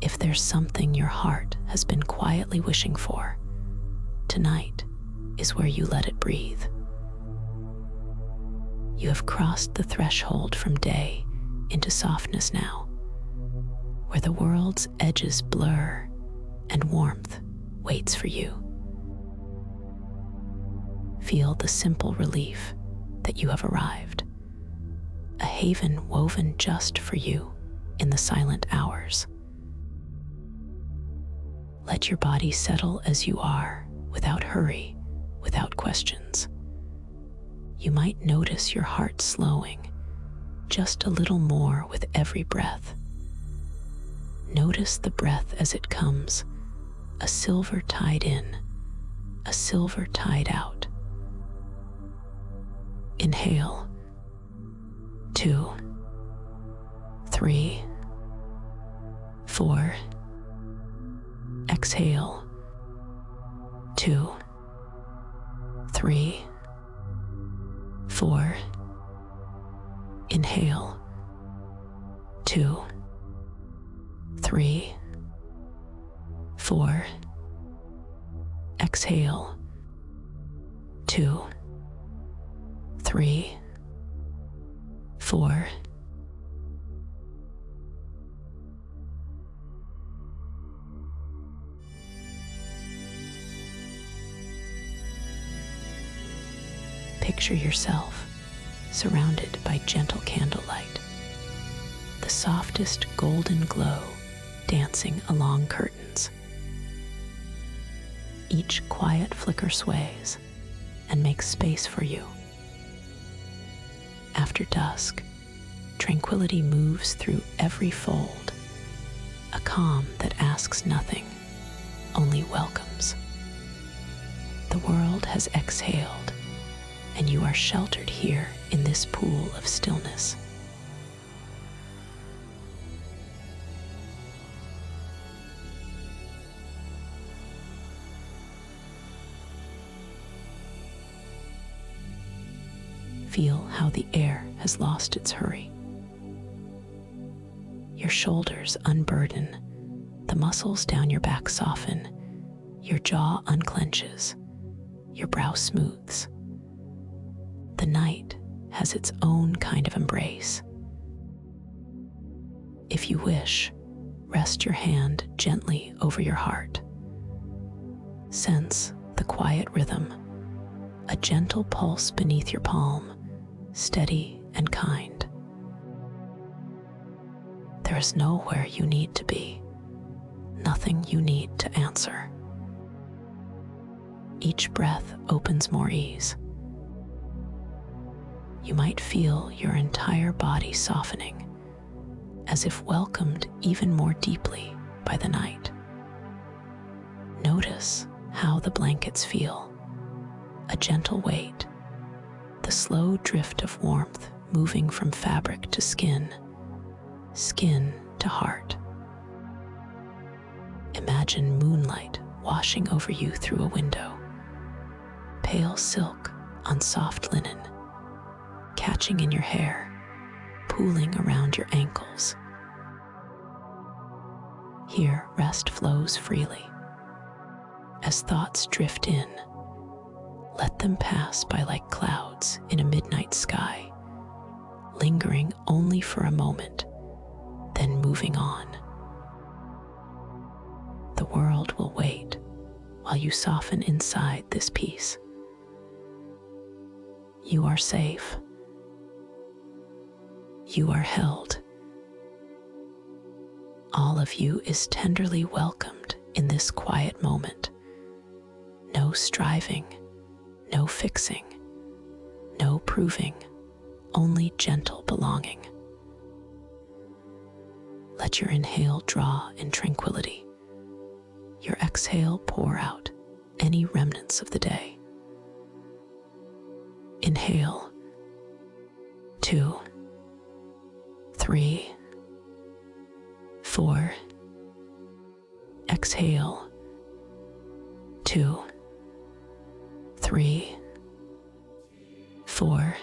If there's something your heart has been quietly wishing for, tonight is where you let it breathe. You have crossed the threshold from day into softness now, where the world's edges blur and warmth waits for you. Feel the simple relief that you have arrived, a haven woven just for you in the silent hours. Let your body settle as you are, without hurry, without questions. You might notice your heart slowing just a little more with every breath. Notice the breath as it comes, a silver tide in, a silver tide out. Inhale. 2, 3, 4. Exhale. 2, 3, 4. Inhale. 2, 3, 4. Exhale. 2, 3, 4. Picture yourself surrounded by gentle candlelight, the softest golden glow dancing along curtains. Each quiet flicker sways and makes space for you. After dusk, tranquility moves through every fold, a calm that asks nothing, only welcomes. The world has exhaled, and you are sheltered here in this pool of stillness. Feel how the air has lost its hurry. Your shoulders unburden, the muscles down your back soften, your jaw unclenches, your brow smooths. The night has its own kind of embrace. If you wish, rest your hand gently over your heart. Sense the quiet rhythm, a gentle pulse beneath your palm, steady and kind. There is nowhere you need to be, nothing you need to answer. Each breath opens more ease. You might feel your entire body softening, as if welcomed even more deeply by the night. Notice how the blankets feel, a gentle weight, the slow drift of warmth moving from fabric to skin, skin to heart. Imagine moonlight washing over you through a window, pale silk on soft linen, catching in your hair, pooling around your ankles. Here, rest flows freely. As thoughts drift in, let them pass by like clouds in a midnight sky, lingering only for a moment, then moving on. The world will wait while you soften inside this peace. You are safe. You are held. All of you is tenderly welcomed in this quiet moment. No striving, no fixing, no proving, only gentle belonging. Let your inhale draw in tranquility. Your exhale pour out any remnants of the day. Inhale. 2, 3, 4. Exhale. 2, 3, 4.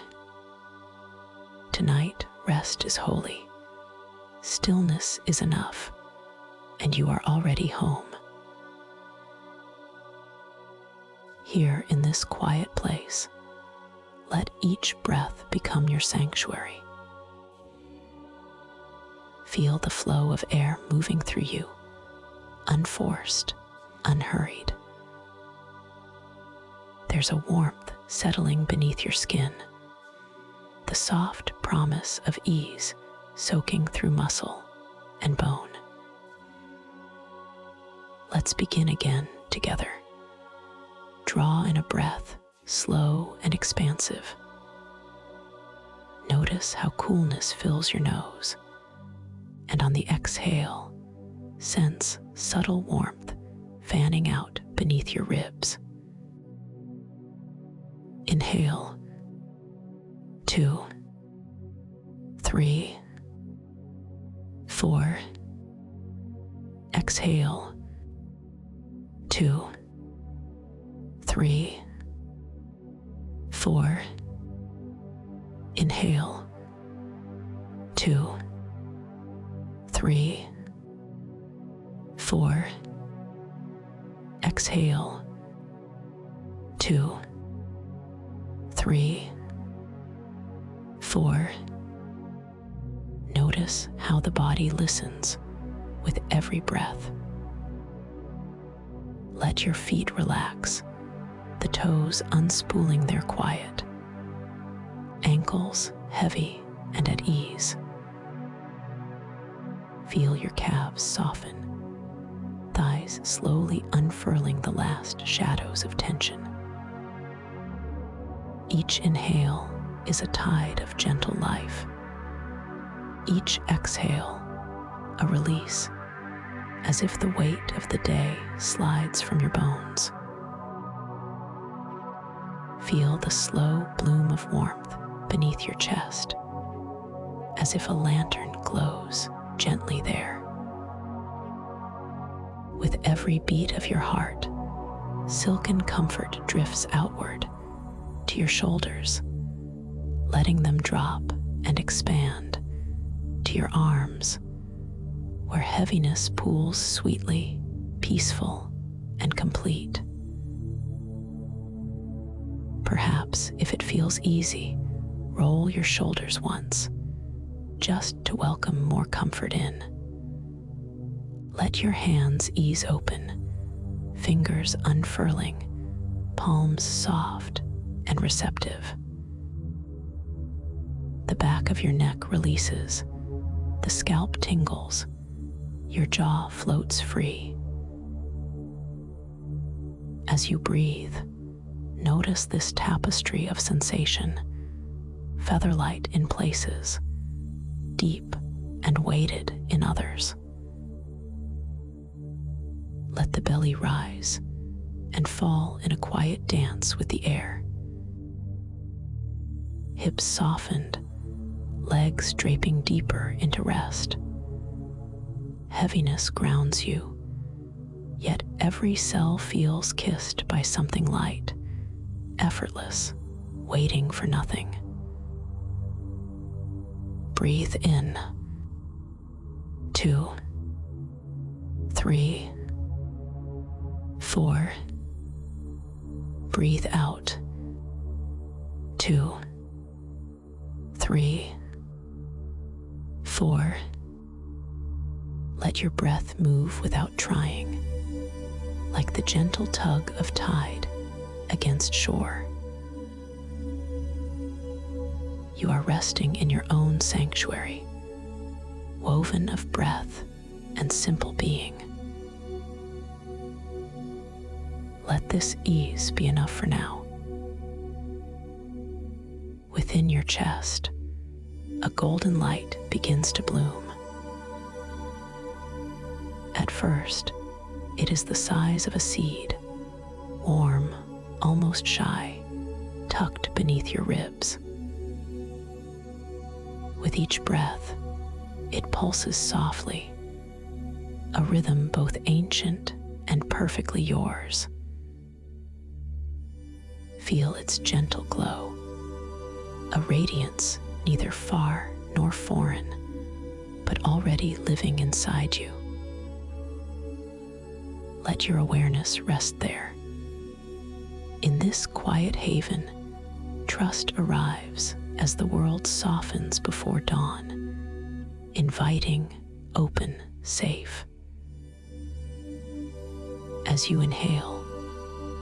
Tonight, rest is holy. Stillness is enough, and you are already home. Here in this quiet place, let each breath become your sanctuary. Feel the flow of air moving through you, unforced, unhurried. There's a warmth settling beneath your skin, the soft promise of ease soaking through muscle and bone. Let's begin again together. Draw in a breath, slow and expansive. Notice how coolness fills your nose, and on the exhale, sense subtle warmth fanning out beneath your ribs. Inhale. 2, 3, 4. Exhale. 2, 3, 4. Inhale. 2, 3, 4. Exhale. 2, 3, 4. Notice how the body listens with every breath. Let your feet relax, the toes unspooling their quiet, ankles heavy and at ease. Feel your calves soften, thighs slowly unfurling the last shadows of tension. Each inhale is a tide of gentle life. Each exhale, a release, as if the weight of the day slides from your bones. Feel the slow bloom of warmth beneath your chest, as if a lantern glows gently there. With every beat of your heart, silken comfort drifts outward to your shoulders, letting them drop and expand to your arms, where heaviness pools sweetly, peaceful, and complete. Perhaps, if it feels easy, roll your shoulders once, just to welcome more comfort in. Let your hands ease open, fingers unfurling, palms soft and receptive. The back of your neck releases, the scalp tingles, your jaw floats free. As you breathe, notice this tapestry of sensation, featherlight in places, deep and weighted in others. Let the belly rise and fall in a quiet dance with the air. Hips softened, legs draping deeper into rest. Heaviness grounds you, yet every cell feels kissed by something light, effortless, waiting for nothing. Breathe in. 2, 3, 4. Breathe out. 2, 3, 4. Let your breath move without trying, like the gentle tug of tide against shore. You are resting in your own sanctuary, woven of breath and simple being. Let this ease be enough for now. Within your chest, a golden light begins to bloom. At first, it is the size of a seed, warm, almost shy, tucked beneath your ribs. With each breath, it pulses softly, a rhythm both ancient and perfectly yours. Feel its gentle glow, a radiance neither far nor foreign, but already living inside you. let your awareness rest there. In this quiet haven, trust arrives as the world softens before dawn, inviting, open, safe. As you inhale,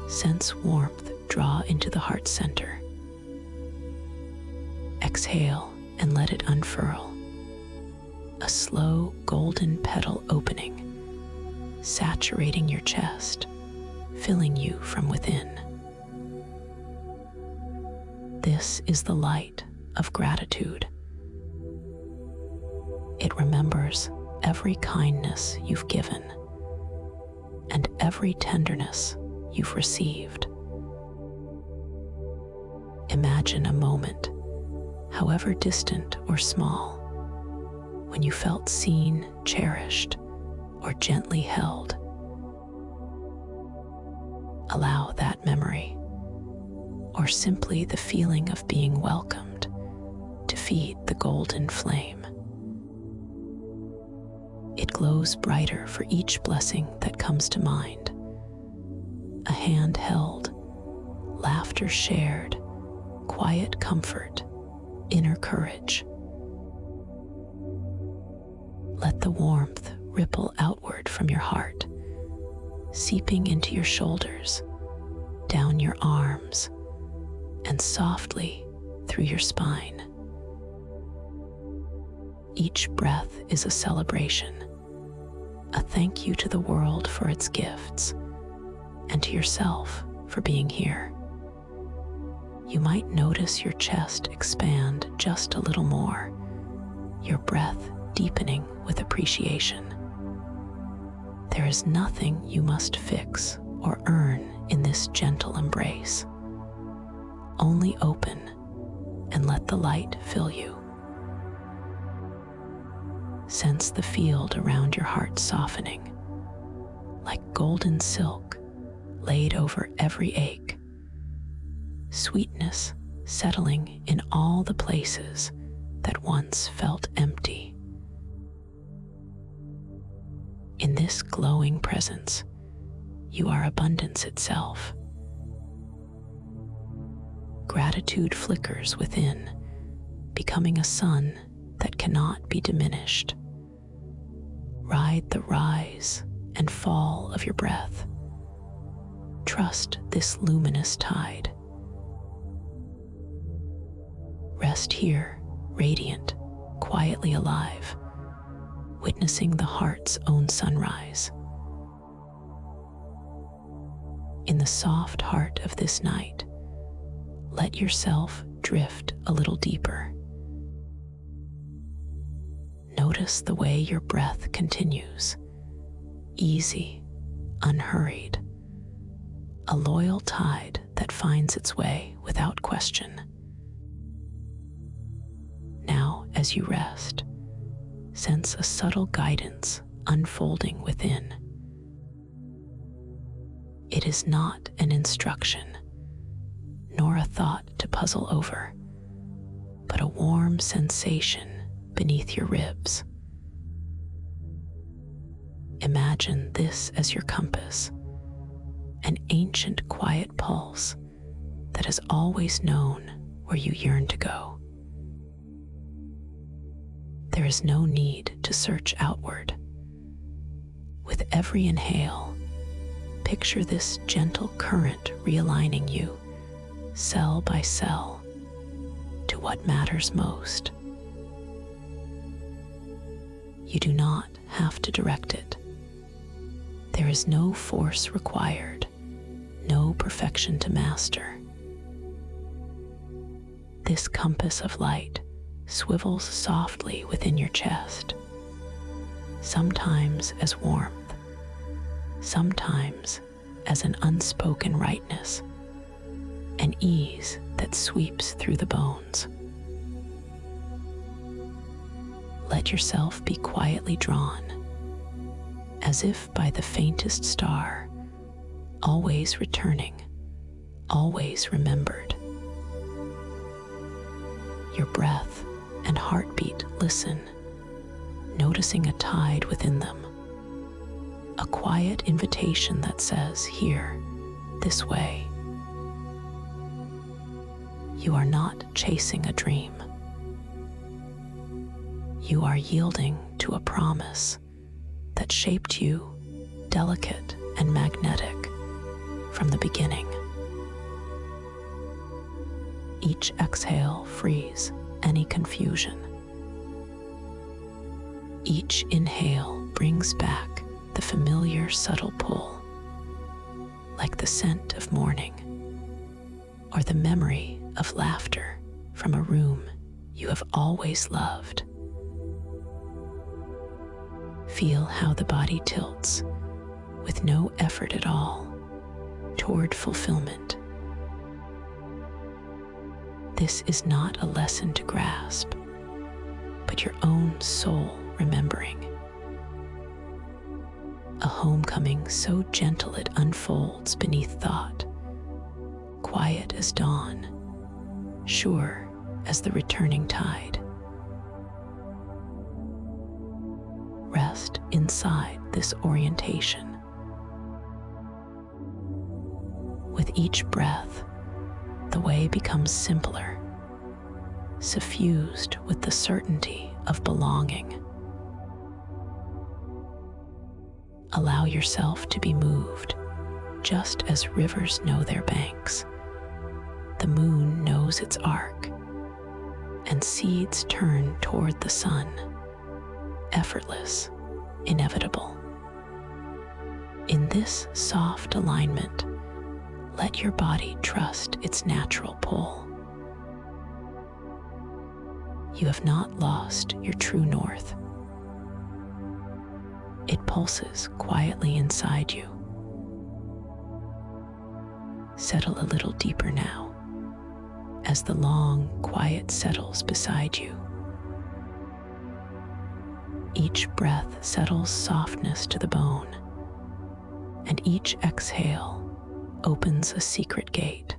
sense warmth draw into the heart center. Exhale and let it unfurl. A slow golden petal opening, saturating your chest, filling you from within. This is the light of gratitude. It remembers every kindness you've given and every tenderness you've received. Imagine a moment, however distant or small, when you felt seen, cherished, or gently held. Allow that memory, or simply the feeling of being welcomed, to feed the golden flame. It glows brighter for each blessing that comes to mind. A hand held, laughter shared, quiet comfort, inner courage. Let the warmth ripple outward from your heart, seeping into your shoulders, down your arms, and softly through your spine. Each breath is a celebration, a thank you to the world for its gifts, and to yourself for being here. You might notice your chest expand just a little more, your breath deepening with appreciation. There is nothing you must fix or earn in this gentle embrace. Only open and let the light fill you. Sense the field around your heart softening, like golden silk laid over every ache. Sweetness settling in all the places that once felt empty. In this glowing presence, you are abundance itself. Gratitude flickers within, becoming a sun that cannot be diminished. Ride the rise and fall of your breath. Trust this luminous tide. Rest here, radiant, quietly alive, witnessing the heart's own sunrise. In the soft heart of this night, let yourself drift a little deeper. Notice the way your breath continues, easy, unhurried, a loyal tide that finds its way without question. Now, as you rest, sense a subtle guidance unfolding within. It is not an instruction, nor a thought to puzzle over, but a warm sensation beneath your ribs. Imagine this as your compass, an ancient quiet pulse that has always known where you yearn to go. There is no need to search outward. With every inhale, picture this gentle current realigning you, cell by cell, to what matters most. You do not have to direct it. There is no force required, no perfection to master. This compass of light swivels softly within your chest, sometimes as warmth, sometimes as an unspoken rightness, an ease that sweeps through the bones. Let yourself be quietly drawn, as if by the faintest star, always returning, always remembered. Your breath and heartbeat listen, noticing a tide within them, a quiet invitation that says, "Here, this way." You are not chasing a dream. You are yielding to a promise that shaped you, delicate and magnetic, from the beginning. Each exhale frees any confusion. Each inhale brings back the familiar subtle pull, like the scent of morning or the memory of laughter from a room you have always loved. Feel how the body tilts with no effort at all toward fulfillment. This is not a lesson to grasp, but your own soul remembering. A homecoming so gentle it unfolds beneath thought, quiet as dawn, sure as the returning tide. Rest inside this orientation. With each breath, the way becomes simpler, suffused with the certainty of belonging. Allow yourself to be moved, just as rivers know their banks. The moon knows its arc, and seeds turn toward the sun, effortless, inevitable. In this soft alignment, let your body trust its natural pull. You have not lost your true north. It pulses quietly inside you. Settle a little deeper now, as the long quiet settles beside you. Each breath settles softness to the bone, and each exhale opens a secret gate.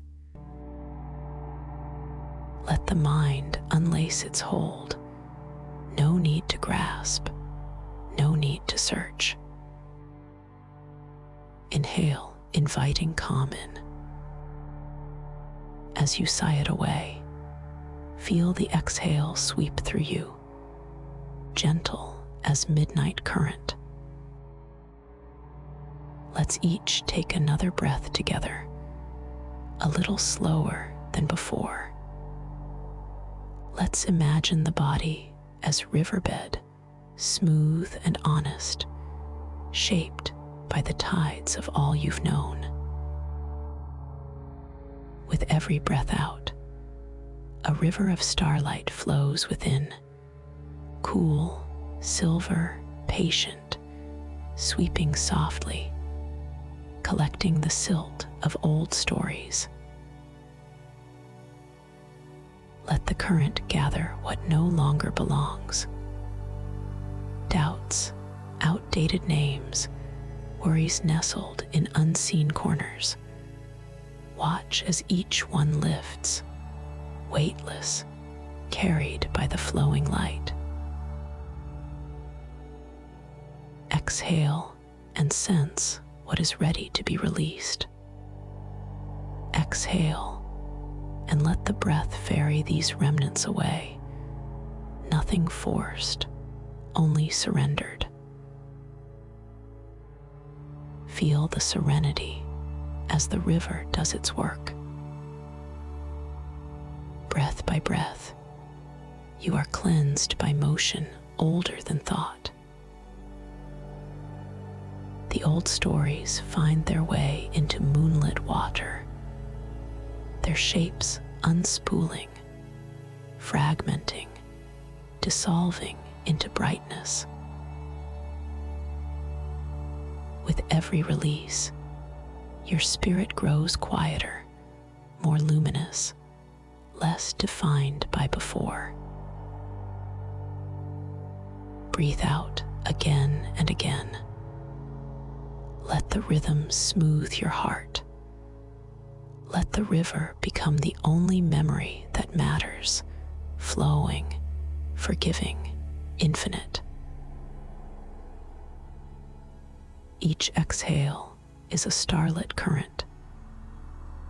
Let the mind unlace its hold. No need to grasp, no need to search. Inhale, inviting calm in. As you sigh it away, feel the exhale sweep through you, gentle as midnight current. Let's each take another breath together, a little slower than before. Let's imagine the body as riverbed, smooth and honest, shaped by the tides of all you've known. With every breath out, a river of starlight flows within, cool, silver, patient, sweeping softly, collecting the silt of old stories. Let the current gather what no longer belongs. Doubts, outdated names, worries nestled in unseen corners. Watch as each one lifts, weightless, carried by the flowing light. Exhale and sense what is ready to be released. Exhale and let the breath ferry these remnants away. Nothing forced, only surrendered. Feel the serenity as the river does its work. Breath by breath, you are cleansed by motion older than thought. The old stories find their way into moonlit water, their shapes unspooling, fragmenting, dissolving into brightness. With every release, your spirit grows quieter, more luminous, less defined by before. Breathe out again and again. Let the rhythm smooth your heart. Let the river become the only memory that matters, flowing, forgiving, infinite. Each exhale is a starlit current.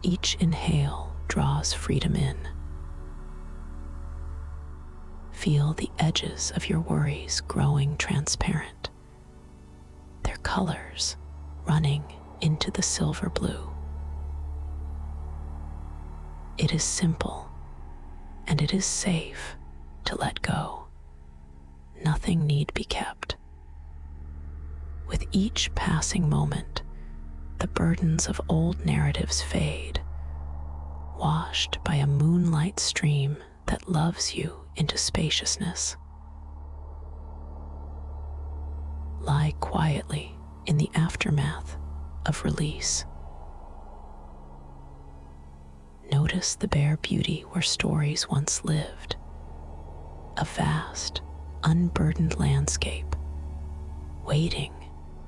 Each inhale draws freedom in. Feel the edges of your worries growing transparent, their colors running into the silver blue. It is simple, and it is safe to let go. Nothing need be kept. With each passing moment, the burdens of old narratives fade, washed by a moonlight stream that loves you into spaciousness. Lie quietly in the aftermath of release. Notice the bare beauty where stories once lived, a vast, unburdened landscape, waiting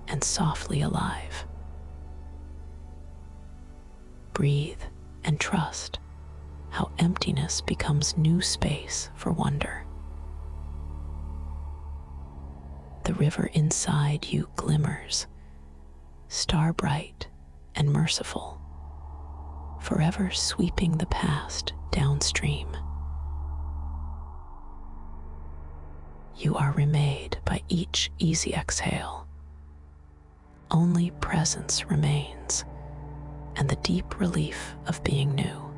and softly alive. Breathe and trust how emptiness becomes new space for wonder. The river inside you glimmers, star-bright and merciful, forever sweeping the past downstream. You are remade by each easy exhale. Only presence remains, and the deep relief of being new.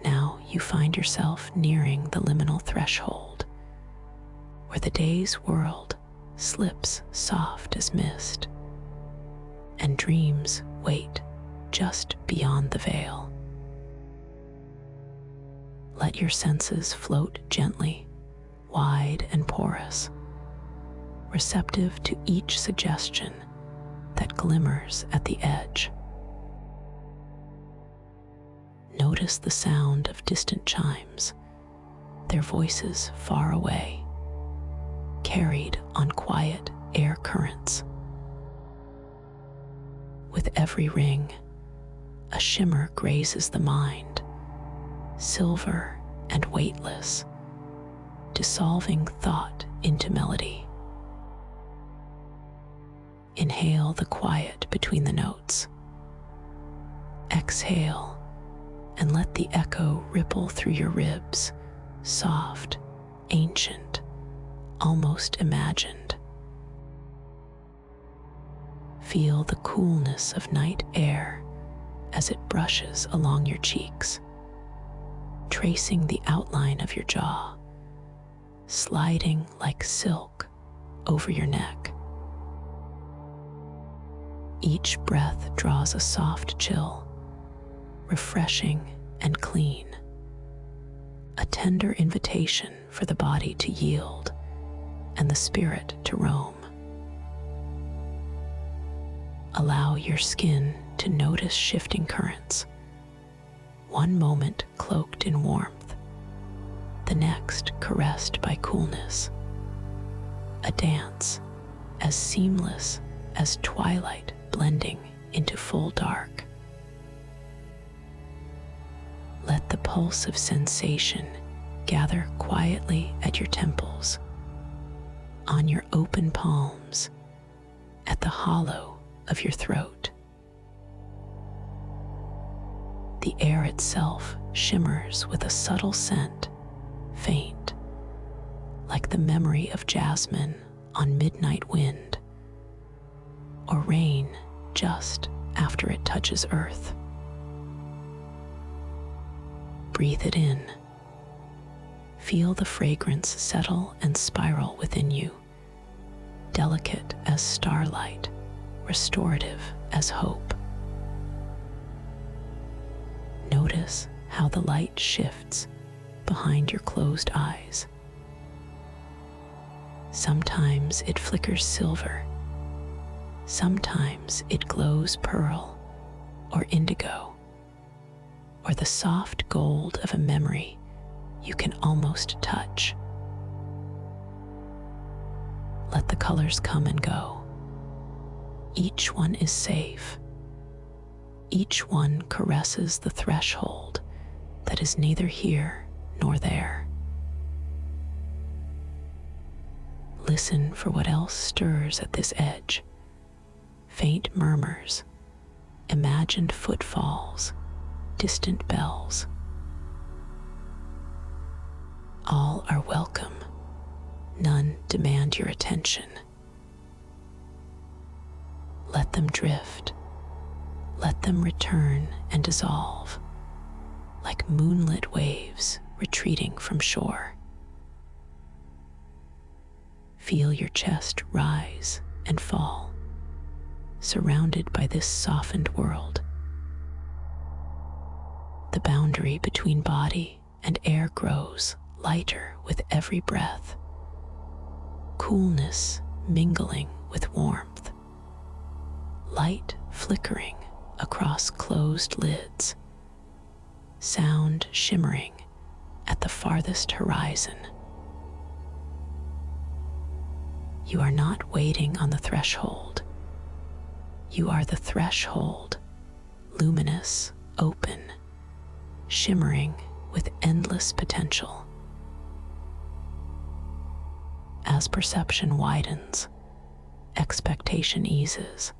Now you find yourself nearing the liminal threshold, where the day's world slips soft as mist, and dreams wait just beyond the veil. Let your senses float gently, wide and porous, receptive to each suggestion that glimmers at the edge. Notice the sound of distant chimes, their voices far away, carried on quiet air currents. With every ring, a shimmer grazes the mind, silver and weightless, dissolving thought into melody. Inhale the quiet between the notes. Exhale and let the echo ripple through your ribs, soft, ancient, almost imagined. Feel the coolness of night air as it brushes along your cheeks, tracing the outline of your jaw, sliding like silk over your neck. Each breath draws a soft chill, refreshing and clean, a tender invitation for the body to yield and the spirit to roam. Allow your skin to notice shifting currents, one moment cloaked in warmth, the next caressed by coolness, a dance as seamless as twilight blending into full dark. Let the pulse of sensation gather quietly at your temples, on your open palms, at the hollow of your throat. The air itself shimmers with a subtle scent, faint, like the memory of jasmine on midnight wind, or rain just after it touches earth. Breathe it in. Feel the fragrance settle and spiral within you, delicate as starlight, restorative as hope. Notice how the light shifts behind your closed eyes. Sometimes it flickers silver, sometimes it glows pearl or indigo, or the soft gold of a memory you can almost touch. Let the colors come and go. Each one is safe. Each one caresses the threshold that is neither here nor there. Listen for what else stirs at this edge, faint murmurs, imagined footfalls, distant bells. All are welcome. None demand your attention. Let them drift. Let them return and dissolve, like moonlit waves retreating from shore. Feel your chest rise and fall, surrounded by this softened world. The boundary between body and air grows lighter with every breath, coolness mingling with warmth, light flickering across closed lids, sound shimmering at the farthest horizon. You are not waiting on the threshold. You are the threshold, luminous, open, shimmering with endless potential. As perception widens, expectation eases,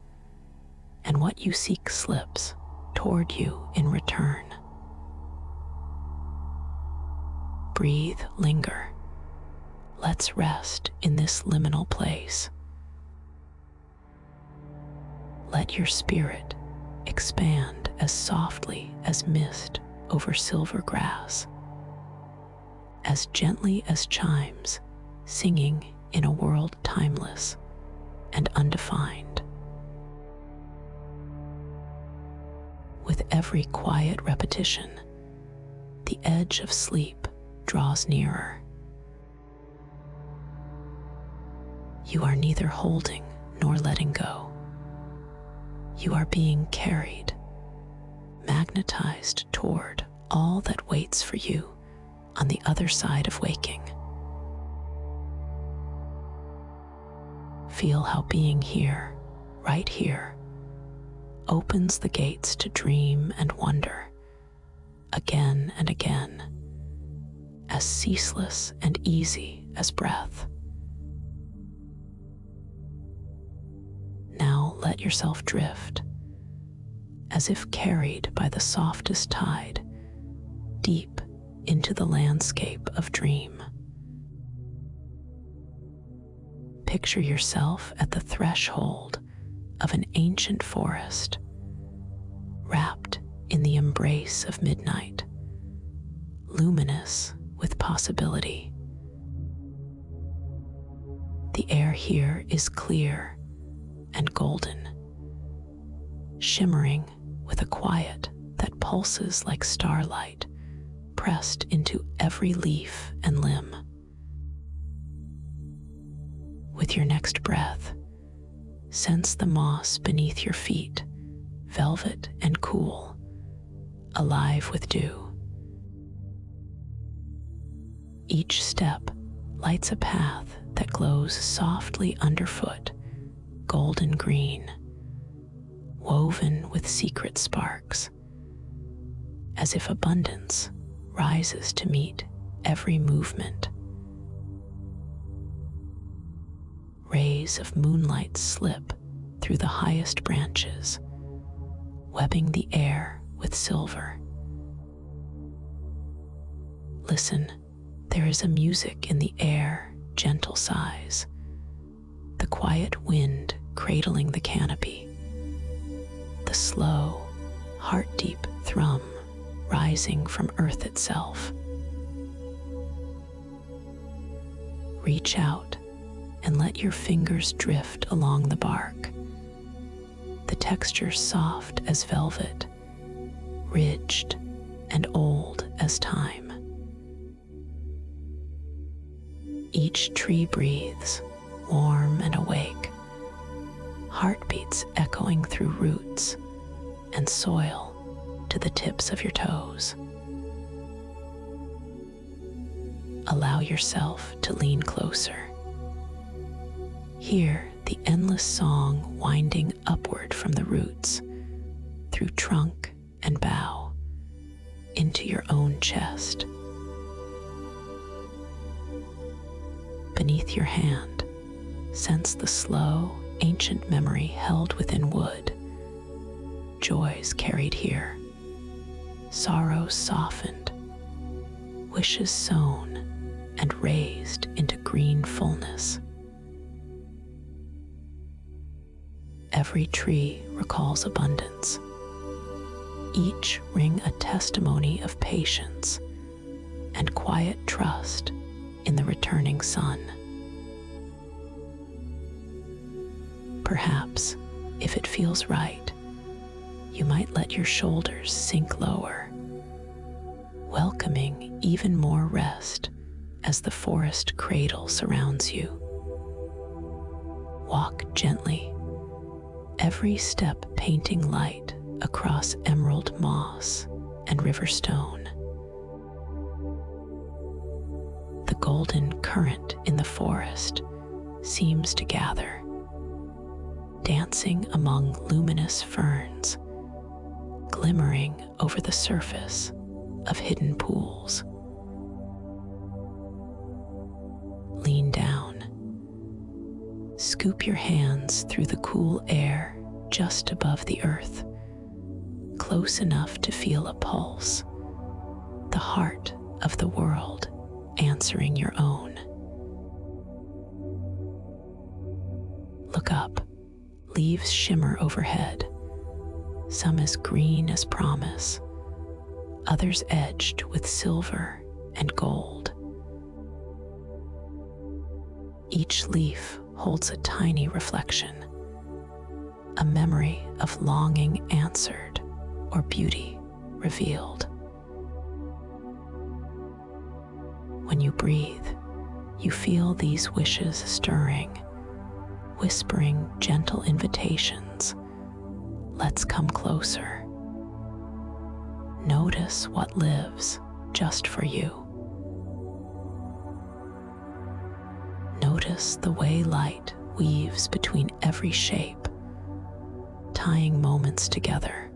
and what you seek slips toward you in return. Breathe, linger. Let's rest in this liminal place. Let your spirit expand as softly as mist over silver grass, as gently as chimes singing in a world timeless and undefined. With every quiet repetition, the edge of sleep draws nearer. You are neither holding nor letting go. You are being carried, magnetized toward all that waits for you on the other side of waking. Feel how being here, right here, opens the gates to dream and wonder, again and again, as ceaseless and easy as breath. Now let yourself drift, as if carried by the softest tide, deep into the landscape of dream. Picture yourself at the threshold of an ancient forest, wrapped in the embrace of midnight, luminous with possibility. The air here is clear and golden, shimmering with a quiet that pulses like starlight pressed into every leaf and limb. With your next breath, sense the moss beneath your feet, velvet and cool, alive with dew. Each step lights a path that glows softly underfoot, golden green, woven with secret sparks, as if abundance rises to meet every movement. Rays of moonlight slip through the highest branches, webbing the air with silver. Listen, there is a music in the air, gentle sighs, the quiet wind cradling the canopy, the slow, heart-deep thrum rising from earth itself. Reach out and let your fingers drift along the bark, the texture soft as velvet, ridged and old as time. Each tree breathes, warm and awake, heartbeats echoing through roots and soil to the tips of your toes. Allow yourself to lean closer. Hear the endless song winding upward from the roots, through trunk and bough, into your own chest. Beneath your hand, sense the slow, ancient memory held within wood, joys carried here, sorrows softened, wishes sown and raised into green fullness. Every tree recalls abundance, each ring a testimony of patience and quiet trust in the returning sun. Perhaps, if it feels right, you might let your shoulders sink lower, welcoming even more rest as the forest cradle surrounds you. Walk gently, every step painting light across emerald moss and river stone. The golden current in the forest seems to gather, dancing among luminous ferns, glimmering over the surface of hidden pools. Lean down, scoop your hands through the cool air just above the earth, close enough to feel a pulse, the heart of the world answering your own. Look up, leaves shimmer overhead, some as green as promise, others edged with silver and gold. Each leaf holds a tiny reflection, a memory of longing answered or beauty revealed. When you breathe, you feel these wishes stirring, whispering gentle invitations. Let's come closer. Notice what lives just for you. Notice the way light weaves between every shape, tying moments together,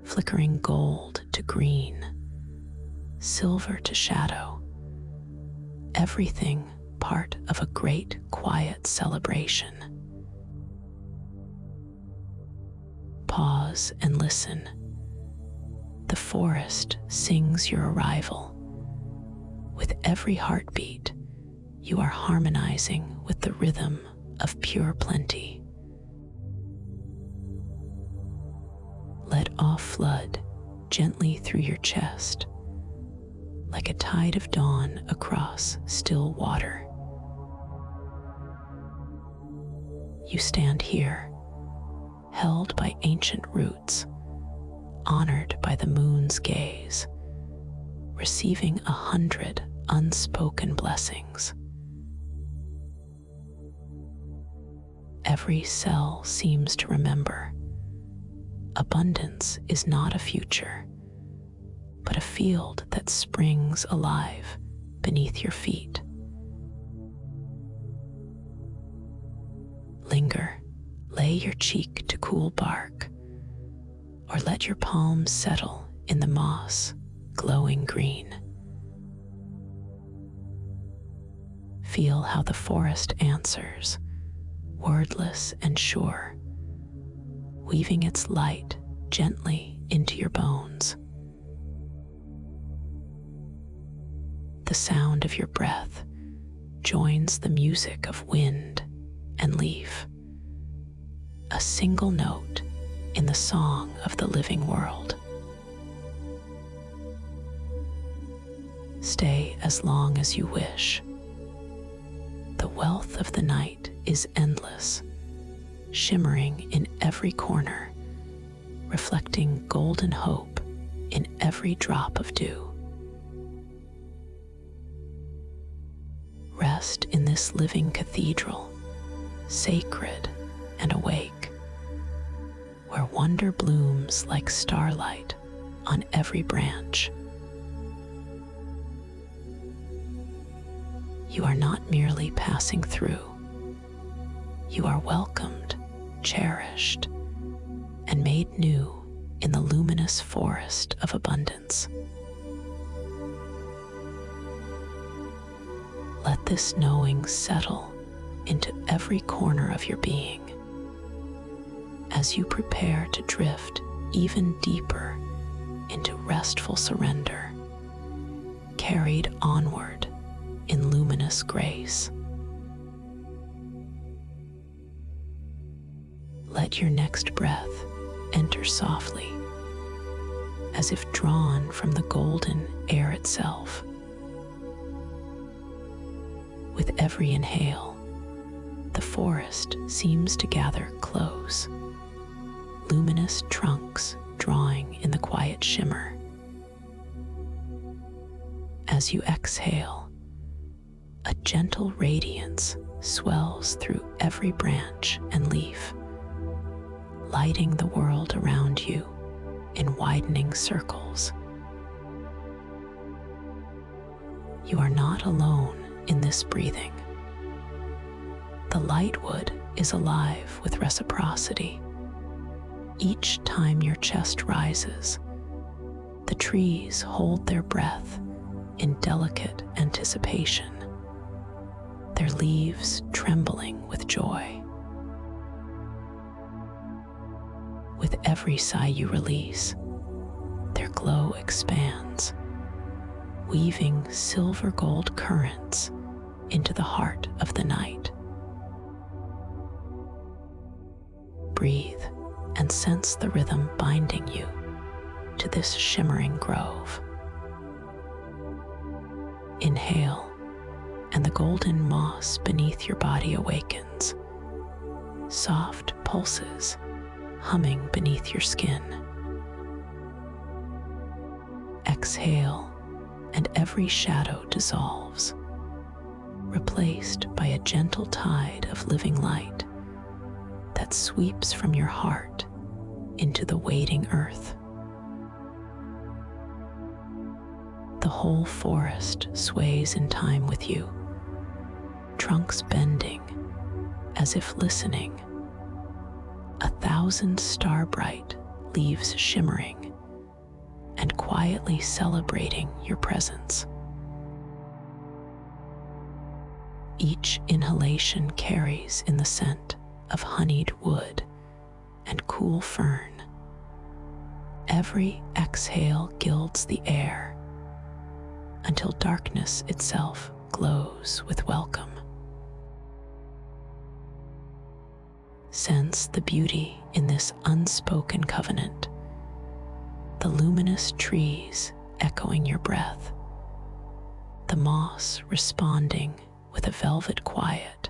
flickering gold to green, silver to shadow, everything part of a great quiet celebration. Pause and listen. The forest sings your arrival. With every heartbeat, you are harmonizing with the rhythm of pure plenty. Let awe flood gently through your chest, like a tide of dawn across still water. You stand here, held by ancient roots, honored by the moon's gaze, receiving 100 unspoken blessings. Every cell seems to remember, abundance is not a future, but a field that springs alive beneath your feet. Linger, lay your cheek to cool bark, or let your palms settle in the moss, glowing green. Feel how the forest answers, wordless and sure, weaving its light gently into your bones. The sound of your breath joins the music of wind and leaf, a single note in the song of the living world. Stay as long as you wish. The wealth of the night is endless, shimmering in every corner, reflecting golden hope in every drop of dew. Rest in this living cathedral, sacred and awake, where wonder blooms like starlight on every branch. You are not merely passing through. You are welcomed, cherished, and made new in the luminous forest of abundance. Let this knowing settle into every corner of your being. As you prepare to drift even deeper into restful surrender, carried onward in luminous grace. Let your next breath enter softly, as if drawn from the golden air itself. With every inhale, the forest seems to gather close, luminous trunks drawing in the quiet shimmer. As you exhale, a gentle radiance swells through every branch and leaf, lighting the world around you in widening circles. You are not alone in this breathing. The lightwood is alive with reciprocity. Each time your chest rises, the trees hold their breath in delicate anticipation, their leaves trembling with joy. With every sigh you release, their glow expands, weaving silver gold currents into the heart of the night. Breathe and sense the rhythm binding you to this shimmering grove. Inhale, and the golden moss beneath your body awakens, soft pulses humming beneath your skin. Exhale, and every shadow dissolves, replaced by a gentle tide of living light that sweeps from your heart into the waiting earth. The whole forest sways in time with you, trunks bending as if listening. 1,000 star-bright leaves shimmering and quietly celebrating your presence. Each inhalation carries in the scent of honeyed wood and cool fern. Every exhale gilds the air until darkness itself glows with welcome. Sense the beauty in this unspoken covenant, the luminous trees echoing your breath, the moss responding with a velvet quiet,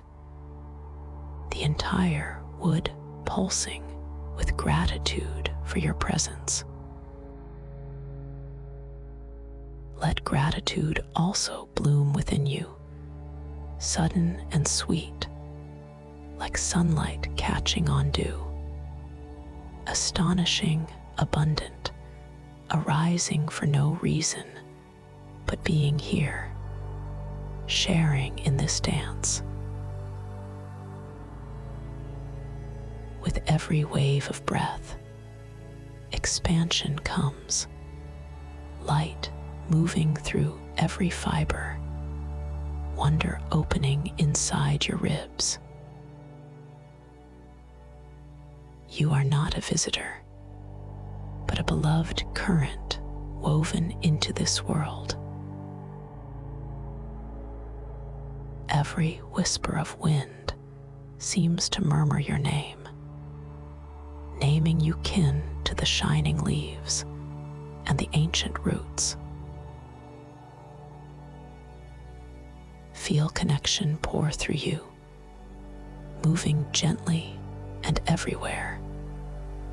the entire wood pulsing with gratitude for your presence. Let gratitude also bloom within you, sudden and sweet, like sunlight catching on dew. Astonishing, abundant, arising for no reason, but being here, sharing in this dance. With every wave of breath, expansion comes, light moving through every fiber, wonder opening inside your ribs. You are not a visitor, but a beloved current woven into this world. Every whisper of wind seems to murmur your name, naming you kin to the shining leaves and the ancient roots. Feel connection pour through you, moving gently and everywhere,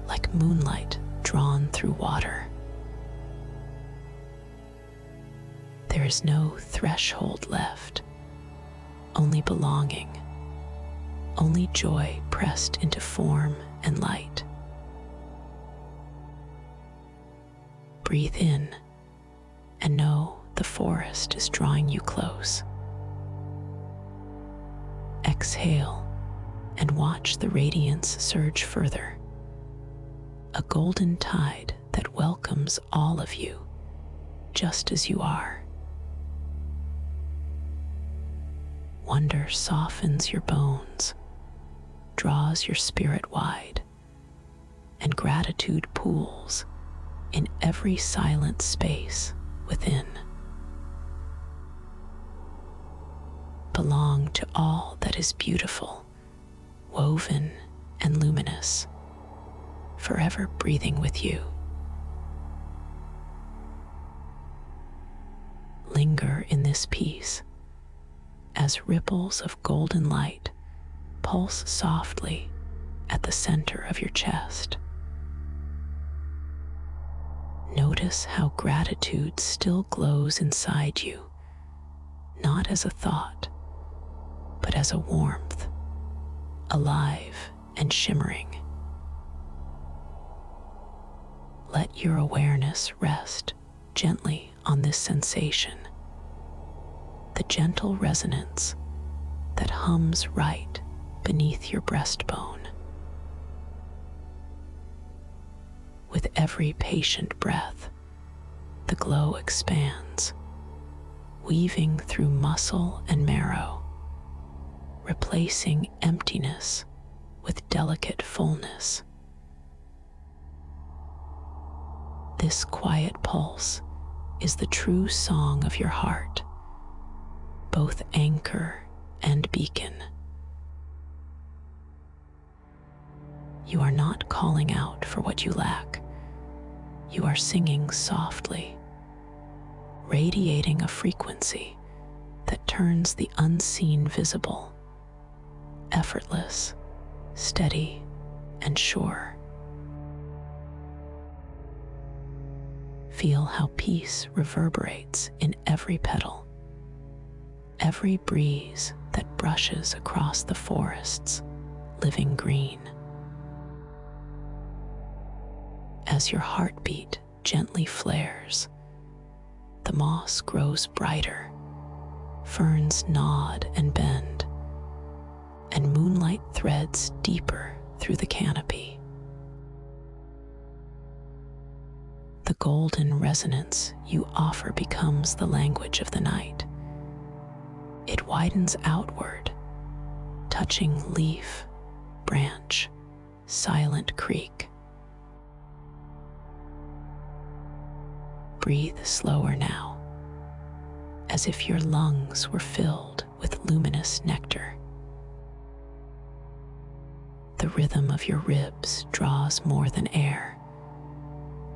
like moonlight drawn through water. There is no threshold left, only belonging, only joy pressed into form and light. Breathe in and know the forest is drawing you close. Exhale and watch the radiance surge further, a golden tide that welcomes all of you just as you are. Wonder softens your bones, draws your spirit wide, and gratitude pools in every silent space within. Belong to all that is beautiful, woven and luminous, forever breathing with you. Linger in this peace as ripples of golden light pulse softly at the center of your chest. Notice how gratitude still glows inside you, not as a thought, but as a warmth, alive and shimmering. Let your awareness rest gently on this sensation, the gentle resonance that hums right beneath your breastbone. With every patient breath, the glow expands, weaving through muscle and marrow, replacing emptiness with delicate fullness. This quiet pulse is the true song of your heart, both anchor and beacon. You are not calling out for what you lack. You are singing softly, radiating a frequency that turns the unseen visible, effortless, steady, and sure. Feel how peace reverberates in every petal, every breeze that brushes across the forest's living green. As your heartbeat gently flares, the moss grows brighter, ferns nod and bend, and moonlight threads deeper through the canopy. The golden resonance you offer becomes the language of the night. It widens outward, touching leaf, branch, silent creek. Breathe slower now, as if your lungs were filled with luminous nectar. The rhythm of your ribs draws more than air.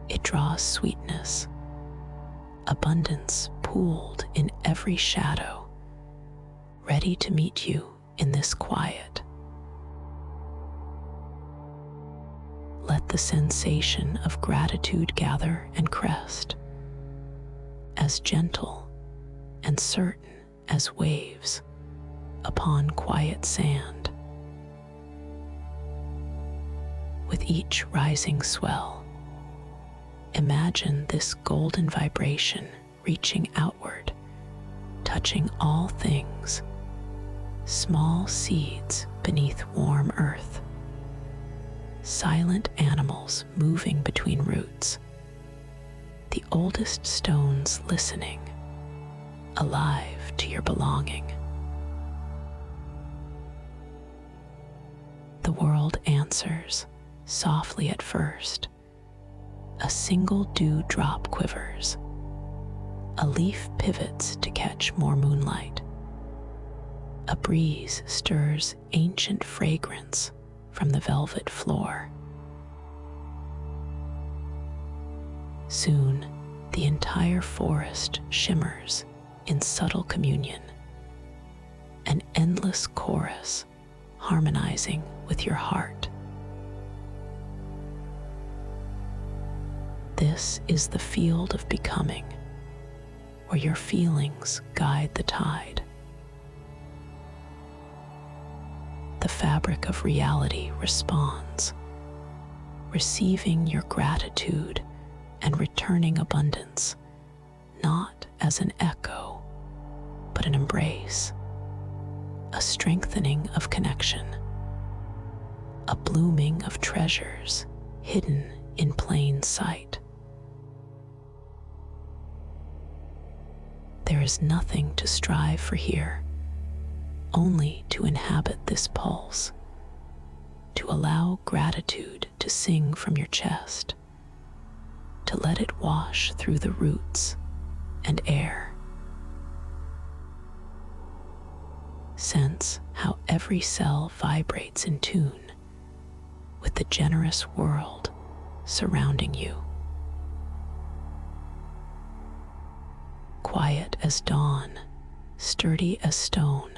It draws sweetness, abundance pooled in every shadow, ready to meet you in this quiet. Let the sensation of gratitude gather and crest, as gentle and certain as waves upon quiet sand. With each rising swell, imagine this golden vibration reaching outward, touching all things, small seeds beneath warm earth, silent animals moving between roots, the oldest stones listening, alive to your belonging. The world answers softly at first. A single dewdrop quivers. A leaf pivots to catch more moonlight. A breeze stirs ancient fragrance from the velvet floor. Soon, the entire forest shimmers in subtle communion, an endless chorus harmonizing with your heart. This is the field of becoming, where your feelings guide the tide. The fabric of reality responds, receiving your gratitude and returning abundance, not as an echo, but an embrace, a strengthening of connection, a blooming of treasures hidden in plain sight. There is nothing to strive for here, only to inhabit this pulse, to allow gratitude to sing from your chest, to let it wash through the roots and air. Sense how every cell vibrates in tune with the generous world surrounding you. Quiet as dawn, sturdy as stone,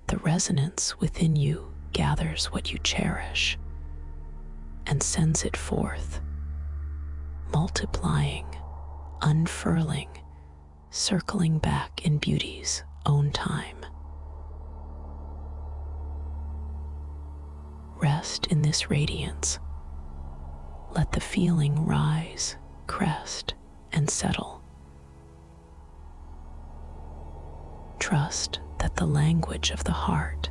the resonance within you gathers what you cherish and sends it forth, multiplying, unfurling, circling back in beauty's own time. Rest in this radiance. Let the feeling rise, crest, and settle. Trust that the language of the heart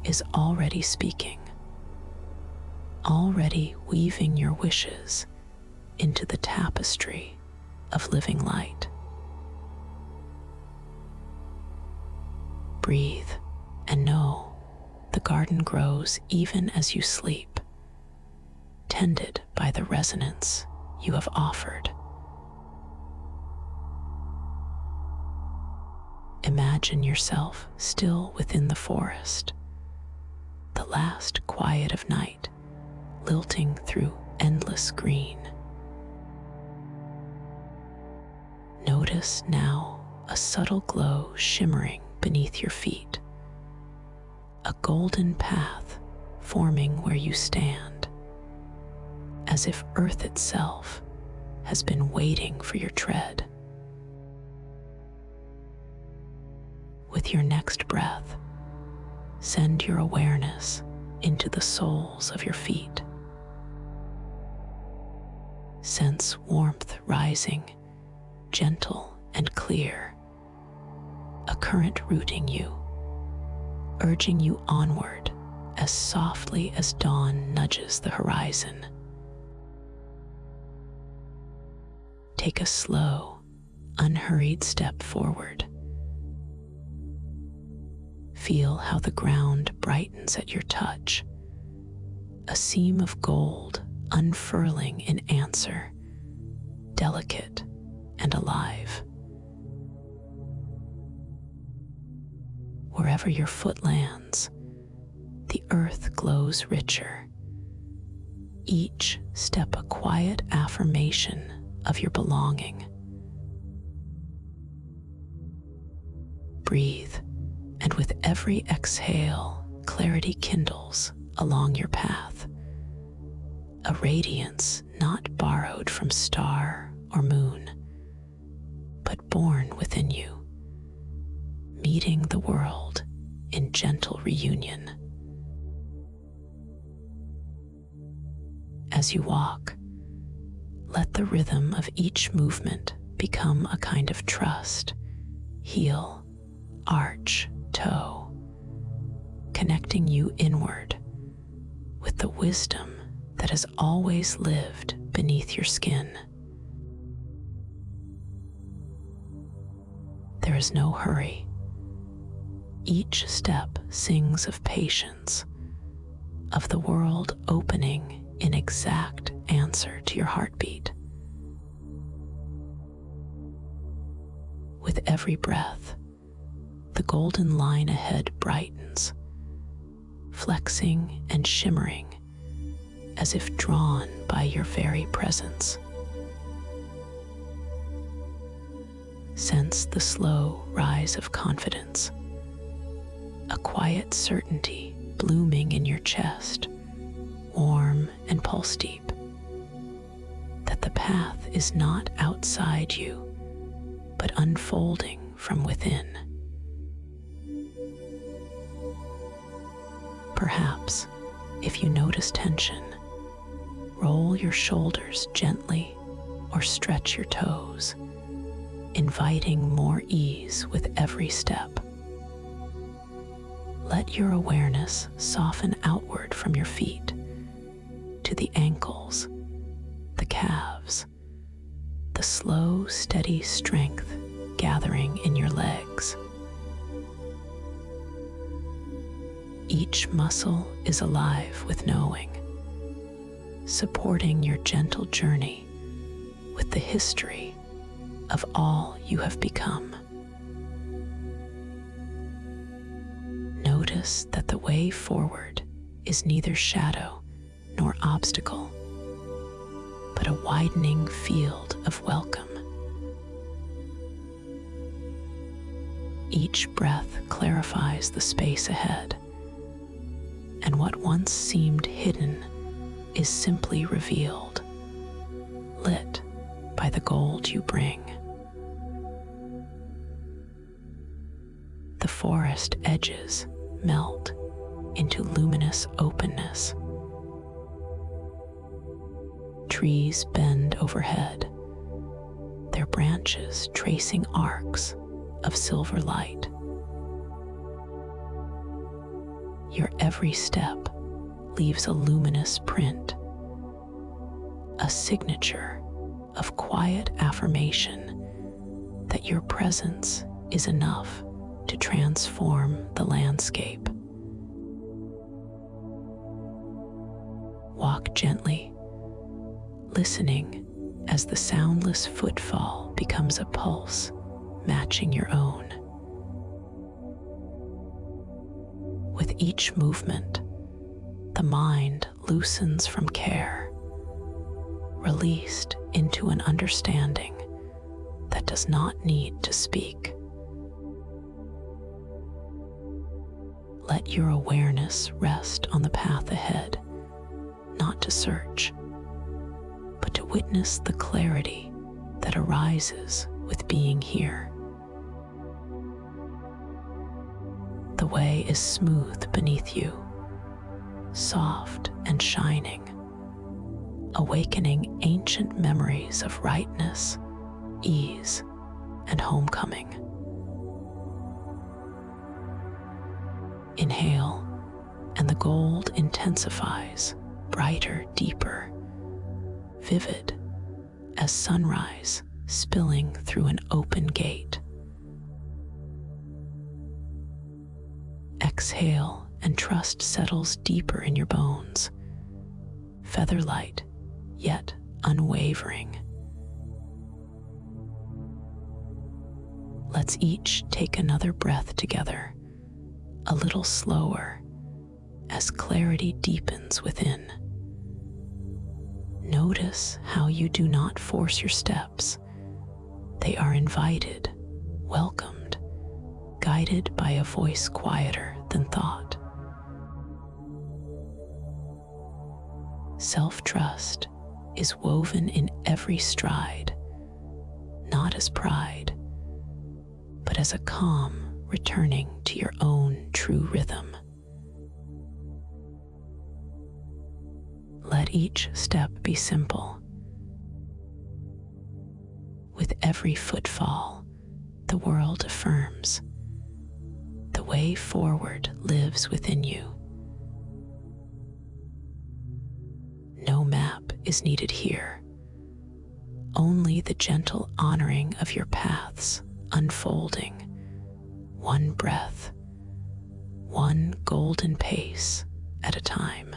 is already speaking, already weaving your wishes into the tapestry of living light. Breathe and know the garden grows even as you sleep, tended by the resonance you have offered. Imagine yourself still within the forest, the last quiet of night, lilting through endless green. Notice now a subtle glow shimmering beneath your feet, a golden path forming where you stand, as if earth itself has been waiting for your tread. With your next breath, send your awareness into the soles of your feet. Sense warmth rising, gentle and clear, a current rooting you, urging you onward as softly as dawn nudges the horizon. Take a slow, unhurried step forward. Feel how the ground brightens at your touch, a seam of gold unfurling in answer, delicate and alive. Wherever your foot lands, the earth glows richer, each step a quiet affirmation of your belonging. Breathe, and with every exhale, clarity kindles along your path, a radiance not borrowed from star or moon, but born within you, meeting the world in gentle reunion. As you walk, let the rhythm of each movement become a kind of trust, heel, arch, toe, connecting you inward with the wisdom that has always lived beneath your skin. There is no hurry. Each step sings of patience, of the world opening in exact answer to your heartbeat. With every breath, the golden line ahead brightens, flexing and shimmering as if drawn by your very presence. Sense the slow rise of confidence, a quiet certainty blooming in your chest, warm and pulse deep, that the path is not outside you, but unfolding from within. Perhaps, if you notice tension, roll your shoulders gently or stretch your toes, inviting more ease with every step. Let your awareness soften outward from your feet to the ankles, the calves, the slow, steady strength gathering in your legs. Each muscle is alive with knowing, supporting your gentle journey with the history of all you have become. Notice that the way forward is neither shadow nor obstacle, but a widening field of welcome. Each breath clarifies the space ahead, and what once seemed hidden is simply revealed, lit by the gold you bring. The forest edges melt into luminous openness. Trees bend overhead, their branches tracing arcs of silver light. Your every step leaves a luminous print, a signature of quiet affirmation that your presence is enough to transform the landscape. Walk gently, listening as the soundless footfall becomes a pulse matching your own. With each movement, the mind loosens from care, released into an understanding that does not need to speak. Let your awareness rest on the path ahead, not to search, but to witness the clarity that arises with being here. The way is smooth beneath you, soft and shining, awakening ancient memories of rightness, ease, and homecoming. Inhale, and the gold intensifies, brighter, deeper, vivid as sunrise spilling through an open gate. Exhale, and trust settles deeper in your bones, feather-light, yet unwavering. Let's each take another breath together, a little slower, as clarity deepens within. Notice how you do not force your steps. They are invited, welcomed, guided by a voice quieter than thought. Self-trust is woven in every stride, not as pride, but as a calm returning to your own true rhythm. Let each step be simple. With every footfall, the world affirms. The way forward lives within you. No map is needed here. Only the gentle honoring of your paths unfolding, one breath, one golden pace at a time.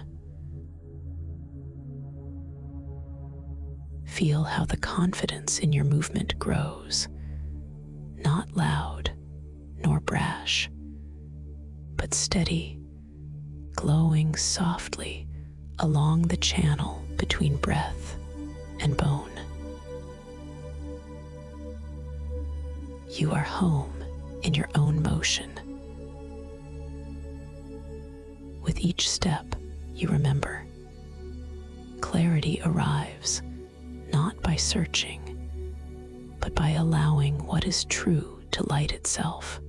Feel how the confidence in your movement grows, not loud nor brash, but steady, glowing softly along the channel between breath and bone. You are home in your own motion. With each step, you remember, clarity arrives not by searching, but by allowing what is true to light itself.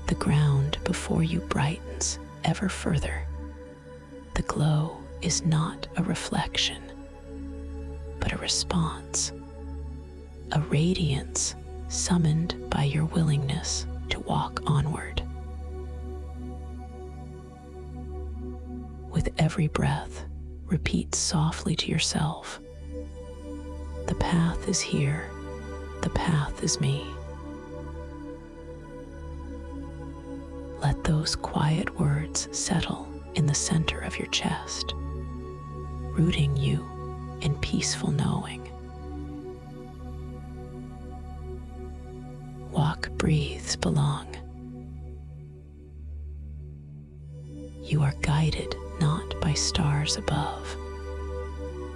The ground before you brightens ever further. The glow is not a reflection, but a response, a radiance summoned by your willingness to walk onward. With every breath, repeat softly to yourself, the path is here, the path is me. Let those quiet words settle in the center of your chest, rooting you in peaceful knowing. Walk breathes belong. You are guided not by stars above,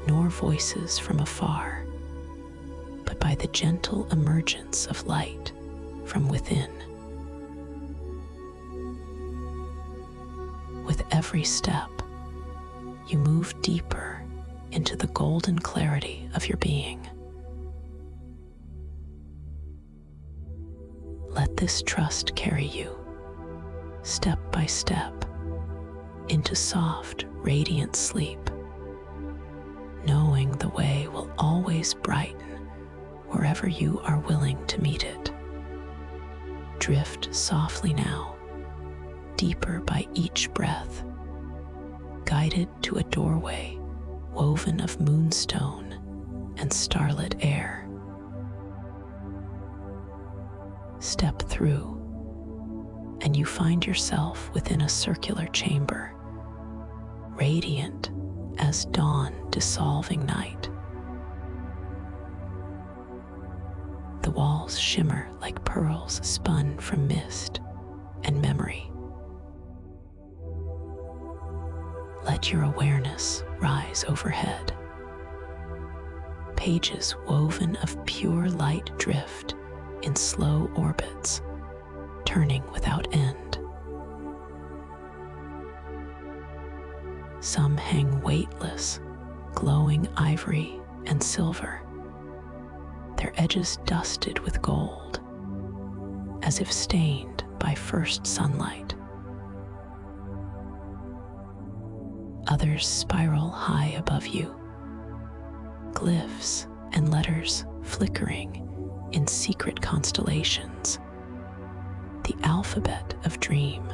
nor voices from afar, but by the gentle emergence of light from within. With every step, you move deeper into the golden clarity of your being. Let this trust carry you, step by step, into soft, radiant sleep, knowing the way will always brighten wherever you are willing to meet it. Drift softly now, deeper by each breath, guided to a doorway woven of moonstone and starlit air. Step through, and you find yourself within a circular chamber, radiant as dawn dissolving night. The walls shimmer like pearls spun from mist and memory. Let your awareness rise overhead. Pages woven of pure light drift in slow orbits, turning without end. Some hang weightless, glowing ivory and silver, their edges dusted with gold, as if stained by first sunlight. Others spiral high above you, glyphs and letters flickering in secret constellations, the alphabet of dream,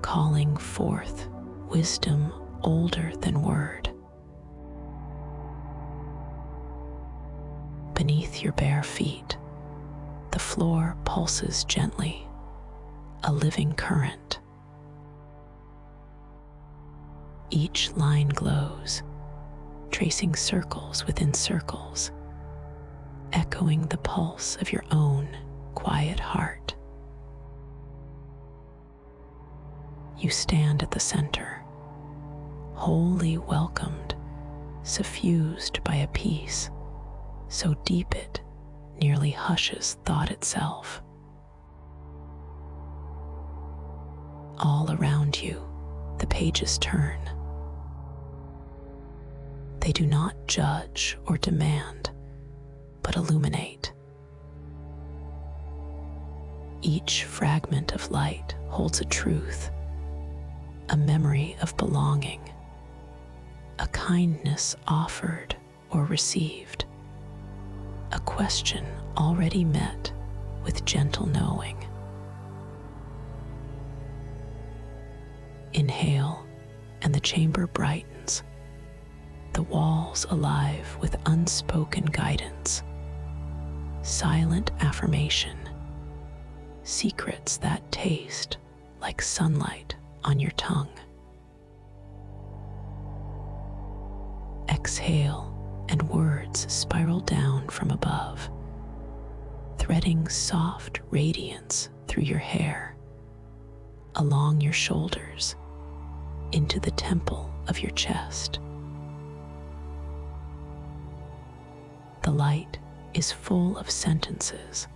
calling forth wisdom older than word. Beneath your bare feet, the floor pulses gently, a living current. Each line glows, tracing circles within circles, echoing the pulse of your own quiet heart. You stand at the center, wholly welcomed, suffused by a peace so deep it nearly hushes thought itself. All around you, the pages turn. They do not judge or demand, but illuminate. Each fragment of light holds a truth, a memory of belonging, a kindness offered or received, a question already met with gentle knowing. Inhale, and the chamber brightens, the walls alive with unspoken guidance, silent affirmation, secrets that taste like sunlight on your tongue. Exhale, and words spiral down from above, threading soft radiance through your hair, along your shoulders, into the temple of your chest. The light is full of sentences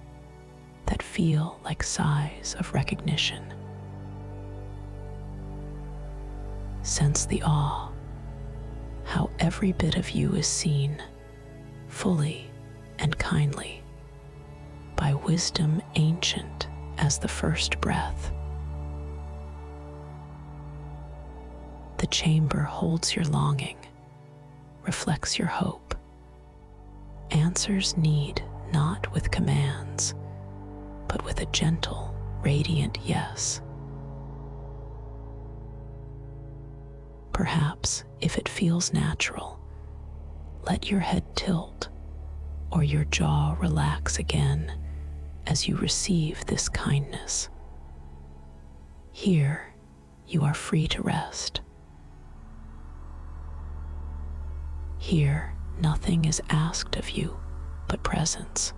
that feel like sighs of recognition. Sense the awe, how every bit of you is seen, fully and kindly, by wisdom ancient as the first breath. The chamber holds your longing, reflects your hope. Answers need not with commands, but with a gentle, radiant yes. Perhaps, if it feels natural, let your head tilt or your jaw relax again as you receive this kindness. Here, you are free to rest. Here, nothing is asked of you but presence.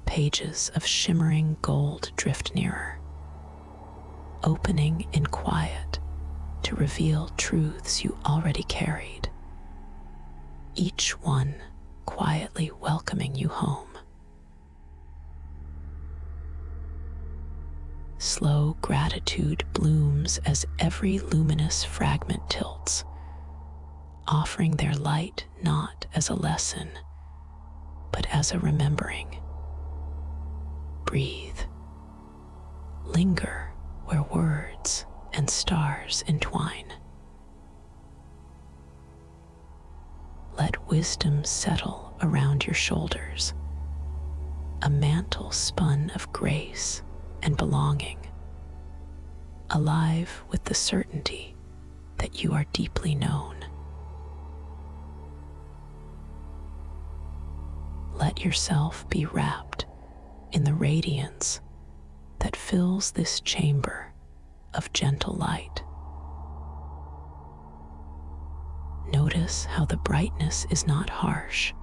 Pages of shimmering gold drift nearer, opening in quiet to reveal truths you already carried, each one quietly welcoming you home. Slow gratitude blooms as every luminous fragment tilts, offering their light not as a lesson, but as a remembering. Breathe. Linger where words and stars entwine. Let wisdom settle around your shoulders, a mantle spun of grace and belonging, alive with the certainty that you are deeply known. Let yourself be wrapped in the radiance that fills this chamber of gentle light. Notice how the brightness is not harsh,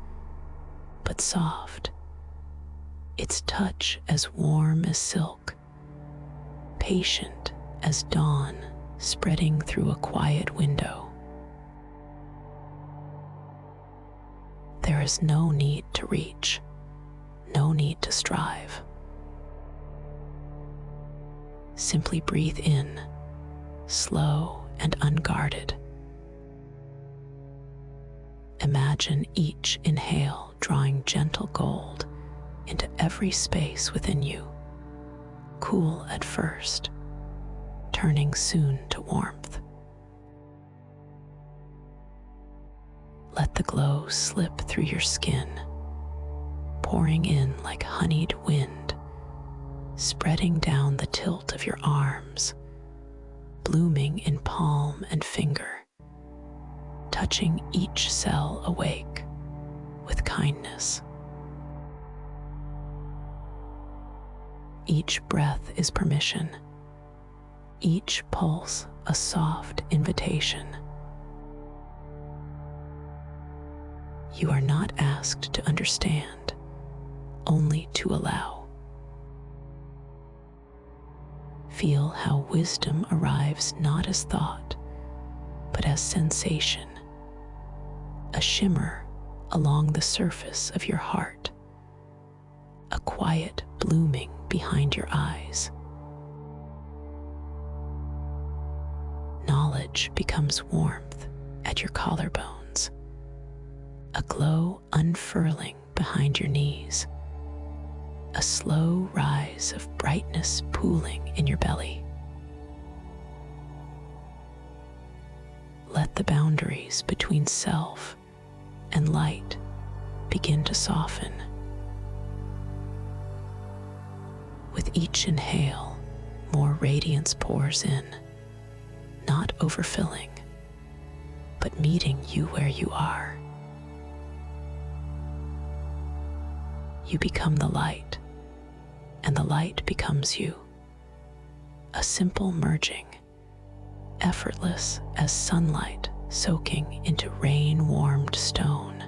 but soft, its touch as warm as silk, patient as dawn spreading through a quiet window. There is no need to reach, no need to strive. Simply breathe in, slow and unguarded. Imagine each inhale drawing gentle gold into every space within you, cool at first, turning soon to warmth. Let the glow slip through your skin, pouring in like honeyed wind, spreading down the tilt of your arms, blooming in palm and finger, touching each cell awake with kindness. Each breath is permission, each pulse a soft invitation. You are not asked to understand, only to allow. Feel how wisdom arrives not as thought, but as sensation, a shimmer along the surface of your heart, a quiet blooming behind your eyes. Knowledge becomes warmth at your collarbones, a glow unfurling behind your knees, a slow rise of brightness pooling in your belly. Let the boundaries between self and light begin to soften. With each inhale, more radiance pours in, not overfilling, but meeting you where you are. You become the light, and the light becomes you. A simple merging, effortless as sunlight soaking into rain-warmed stone.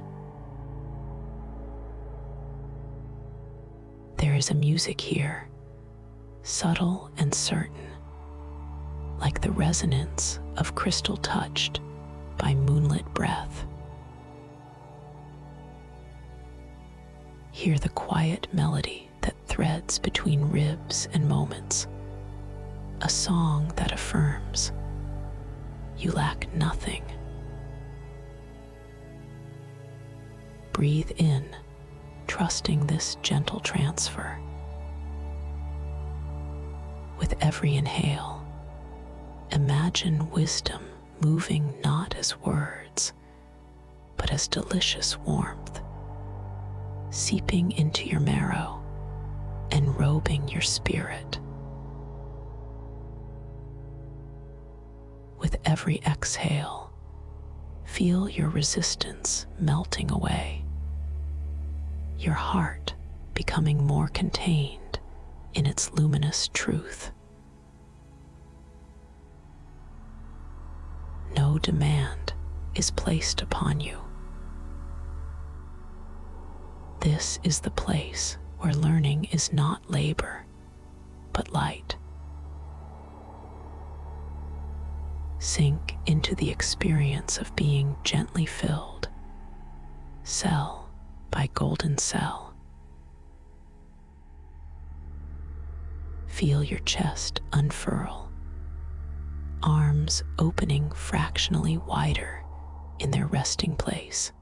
There is a music here, subtle and certain, like the resonance of crystal touched by moonlit breath. Hear the quiet melody that threads between ribs and moments, a song that affirms you lack nothing. Breathe in, trusting this gentle transfer. With every inhale, imagine wisdom moving not as words, but as delicious warmth, seeping into your marrow and robing your spirit. With every exhale, feel your resistance melting away, your heart becoming more contained in its luminous truth. No demand is placed upon you. This is the place where learning is not labor, but light. Sink into the experience of being gently filled, cell by golden cell. Feel your chest unfurl, arms opening fractionally wider in their resting place.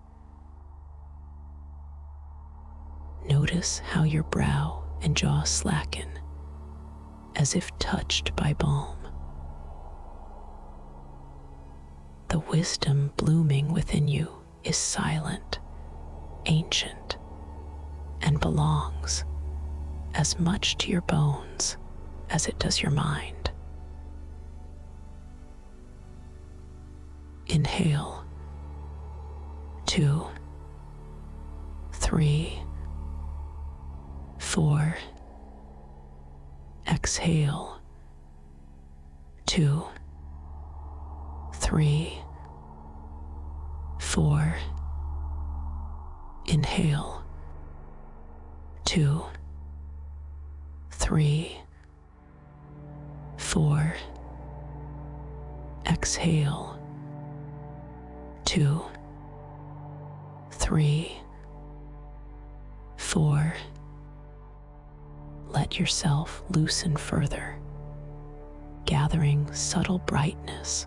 Notice how your brow and jaw slacken, as if touched by balm. The wisdom blooming within you is silent, ancient, and belongs as much to your bones as it does your mind. Inhale. 2, 3, 4. Exhale. 2, 3, 4. Inhale. 2, 3, 4. Exhale. 2, 3, 4. Let yourself loosen further, gathering subtle brightness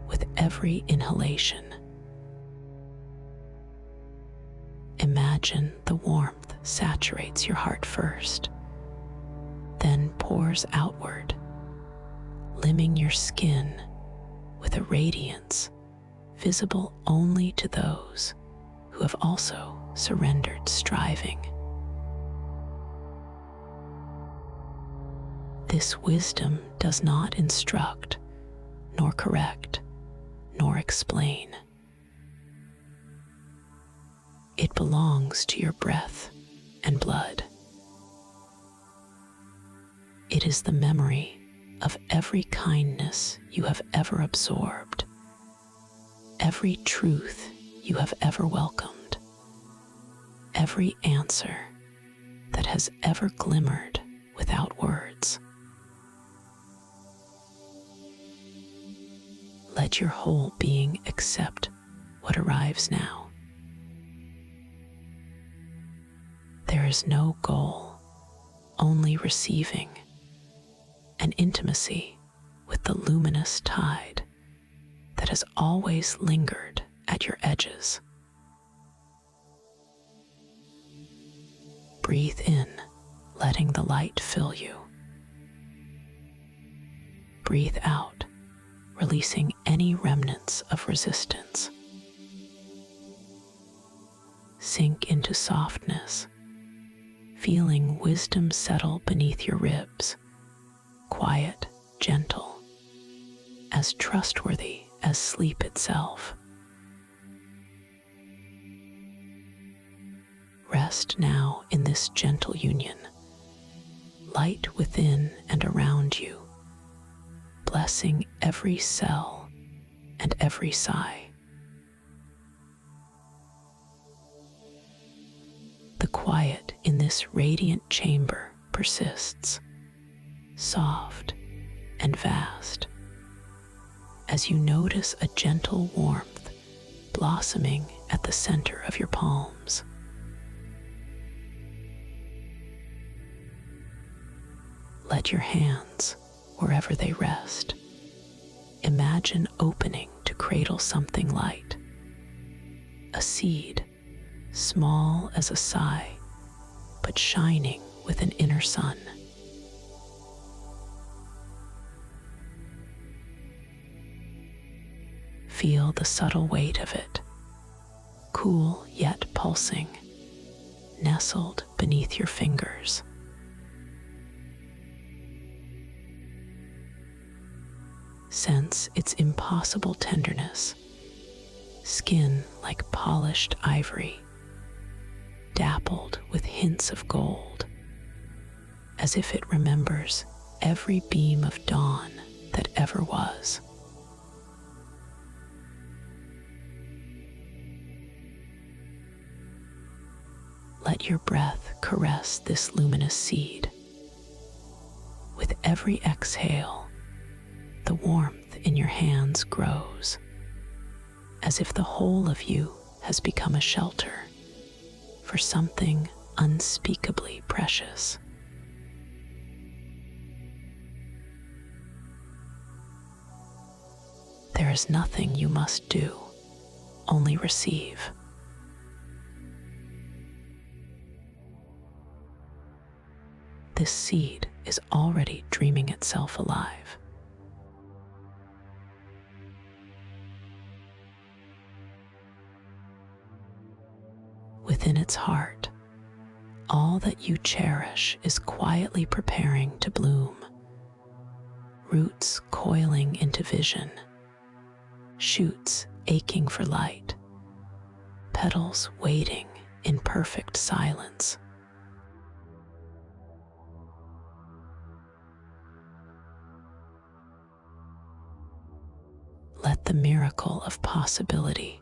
with every inhalation. Imagine the warmth saturates your heart first, then pours outward, limbing your skin with a radiance visible only to those who have also surrendered striving. This wisdom does not instruct, nor correct, nor explain. It belongs to your breath and blood. It is the memory of every kindness you have ever absorbed, every truth you have ever welcomed, every answer that has ever glimmered without words. Let your whole being accept what arrives now. There is no goal, only receiving, an intimacy with the luminous tide that has always lingered at your edges. Breathe in, letting the light fill you. Breathe out, releasing any remnants of resistance. Sink into softness, feeling wisdom settle beneath your ribs, quiet, gentle, as trustworthy as sleep itself. Rest now in this gentle union, light within and around you, blessing every cell and every sigh. The quiet in this radiant chamber persists, soft and vast, as you notice a gentle warmth blossoming at the center of your palms. Let your hands, wherever they rest, imagine opening to cradle something light, a seed, small as a sigh, but shining with an inner sun. Feel the subtle weight of it, cool yet pulsing, nestled beneath your fingers. Sense its impossible tenderness, skin like polished ivory, dappled with hints of gold, as if it remembers every beam of dawn that ever was. Let your breath caress this luminous seed. With every exhale, the warmth in your hands grows, as if the whole of you has become a shelter for something unspeakably precious. There is nothing you must do, only receive. This seed is already dreaming itself alive. Within its heart, all that you cherish is quietly preparing to bloom. Roots coiling into vision, shoots aching for light, petals waiting in perfect silence. Let the miracle of possibility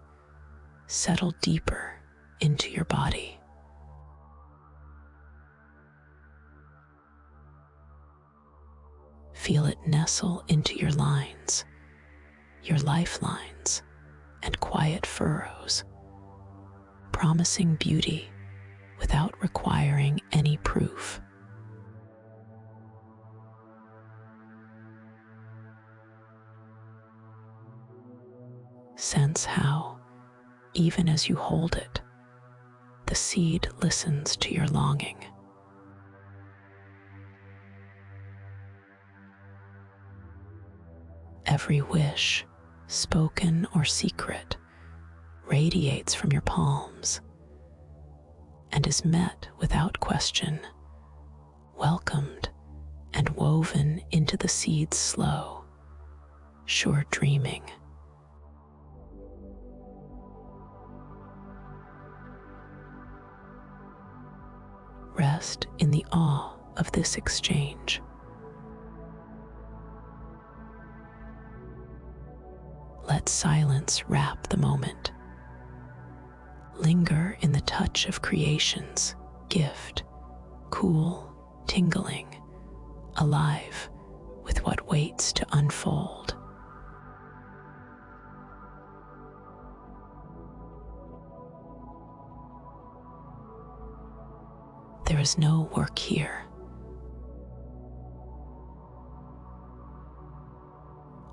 settle deeper into your body. Feel it nestle into your lines, your lifelines, and quiet furrows, promising beauty without requiring any proof. Sense how, even as you hold it, the seed listens to your longing. Every wish, spoken or secret, radiates from your palms and is met without question, welcomed and woven into the seed's slow, sure dreaming. Rest in the awe of this exchange. Let silence wrap the moment. Linger in the touch of creation's gift, cool, tingling, alive with what waits to unfold. There is no work here.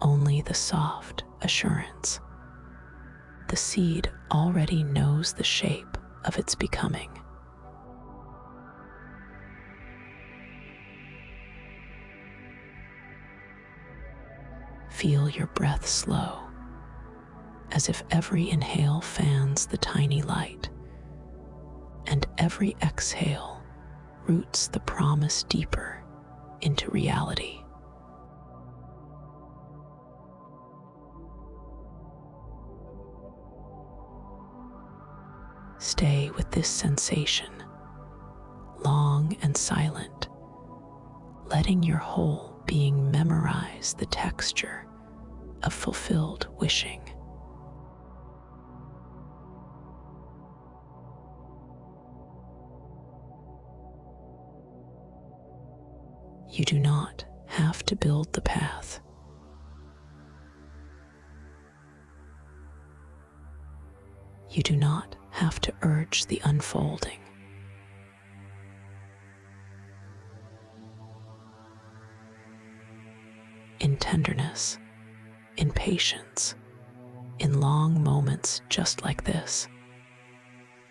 Only the soft assurance. The seed already knows the shape of its becoming. Feel your breath slow, as if every inhale fans the tiny light, and every exhale roots the promise deeper into reality. Stay with this sensation, long and silent, letting your whole being memorize the texture of fulfilled wishing. You do not have to build the path. You do not have to urge the unfolding. In tenderness, in patience, in long moments just like this,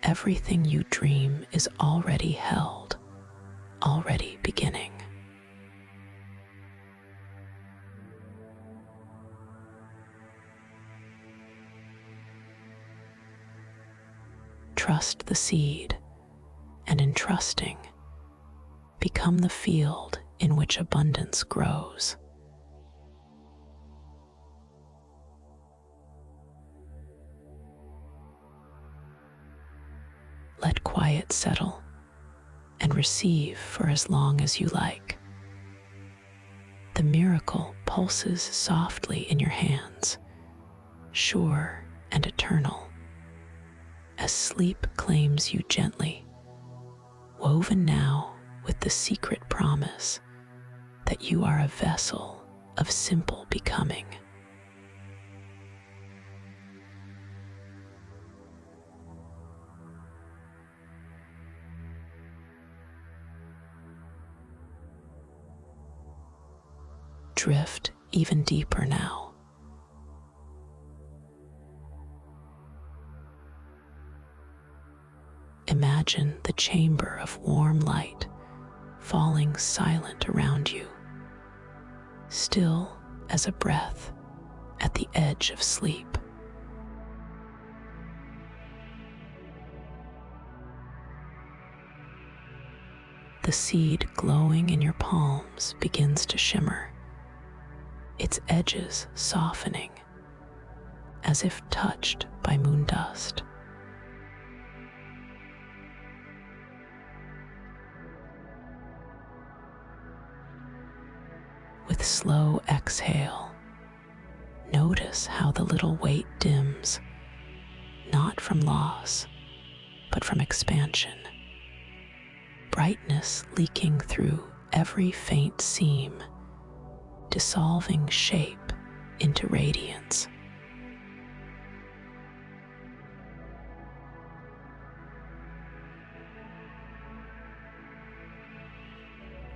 everything you dream is already held, already beginning. Trust the seed, and in trusting, become the field in which abundance grows. Let quiet settle, and receive for as long as you like. The miracle pulses softly in your hands, sure and eternal, as sleep claims you gently, woven now with the secret promise that you are a vessel of simple becoming. Drift even deeper now. Imagine the chamber of warm light falling silent around you, still as a breath at the edge of sleep. The seed glowing in your palms begins to shimmer, its edges softening as if touched by moon dust. With slow exhale, notice how the little weight dims, not from loss, but from expansion. Brightness leaking through every faint seam, dissolving shape into radiance.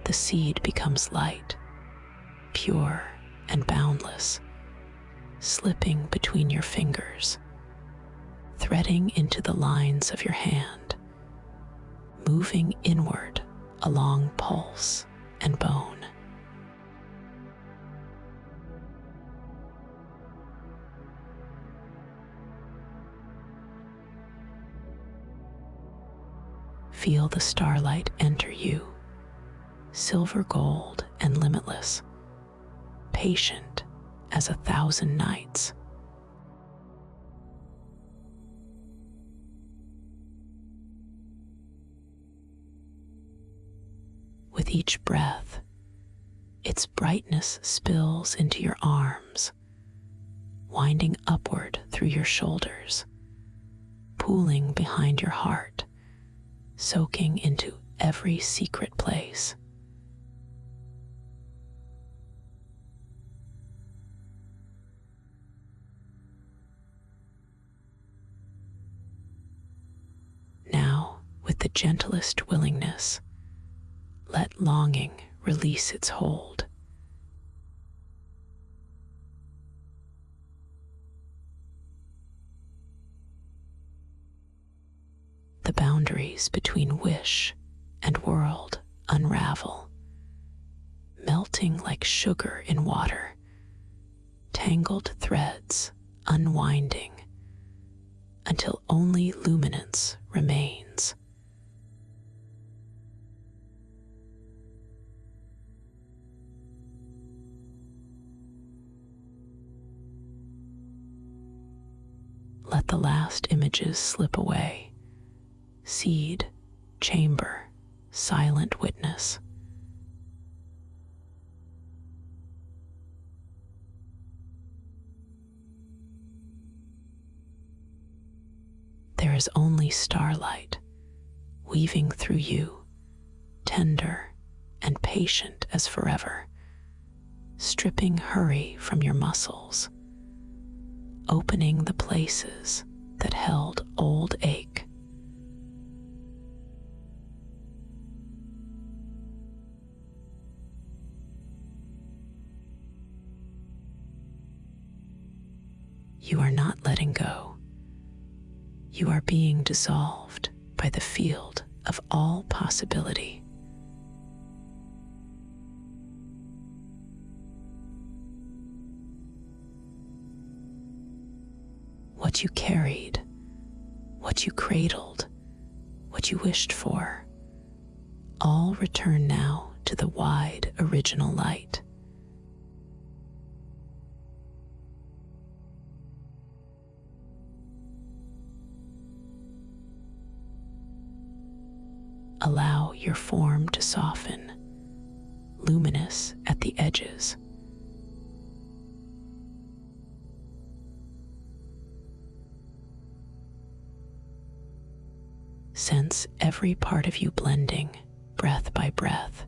The seed becomes light, pure and boundless, slipping between your fingers, threading into the lines of your hand, moving inward along pulse and bone. Feel the starlight enter you, silver gold and limitless, patient as 1,000 nights. With each breath, its brightness spills into your arms, winding upward through your shoulders, pooling behind your heart, soaking into every secret place. Now, with the gentlest willingness, let longing release its hold. The boundaries between wish and world unravel, melting like sugar in water, tangled threads unwinding until only luminance remains. Let the last images slip away. Seed, chamber, silent witness. There is only starlight, weaving through you, tender and patient as forever, stripping hurry from your muscles, opening the places that held old ache. You are not letting go. You are being dissolved by the field of all possibility. What you carried, what you cradled, what you wished for, all return now to the wide original light. Allow your form to soften, luminous at the edges. Sense every part of you blending, breath by breath,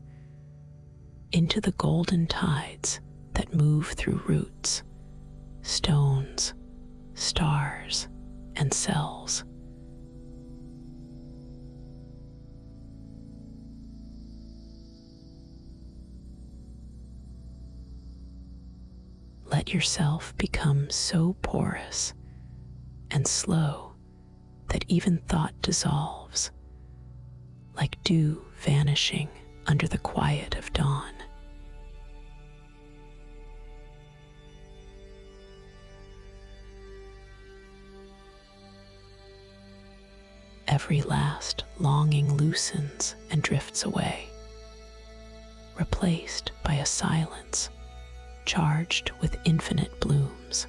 into the golden tides that move through roots, stones, stars, and cells. Let yourself become so porous and slow that even thought dissolves, like dew vanishing under the quiet of dawn. Every last longing loosens and drifts away, replaced by a silence charged with infinite blooms.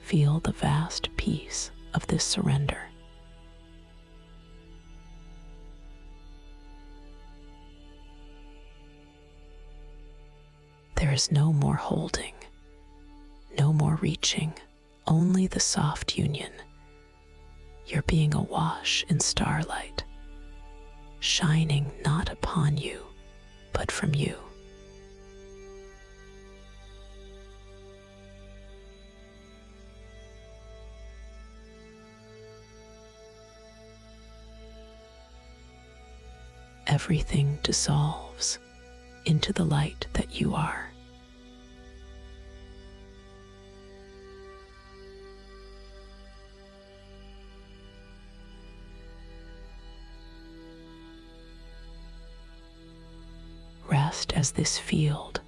Feel the vast peace of this surrender. There is no more holding, no more reaching, only the soft union. You're being awash in starlight, shining not upon you, but from you. Everything dissolves into the light that you are. Rest as this field,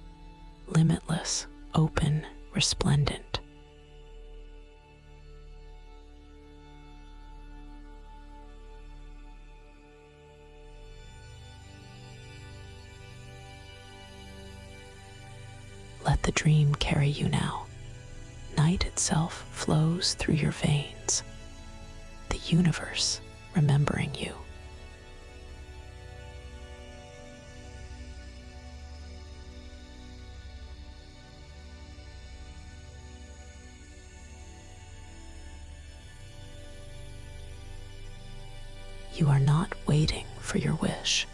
limitless, open, resplendent. Let the dream carry you now. Night itself flows through your veins, the universe remembering you. You are not waiting for your wish.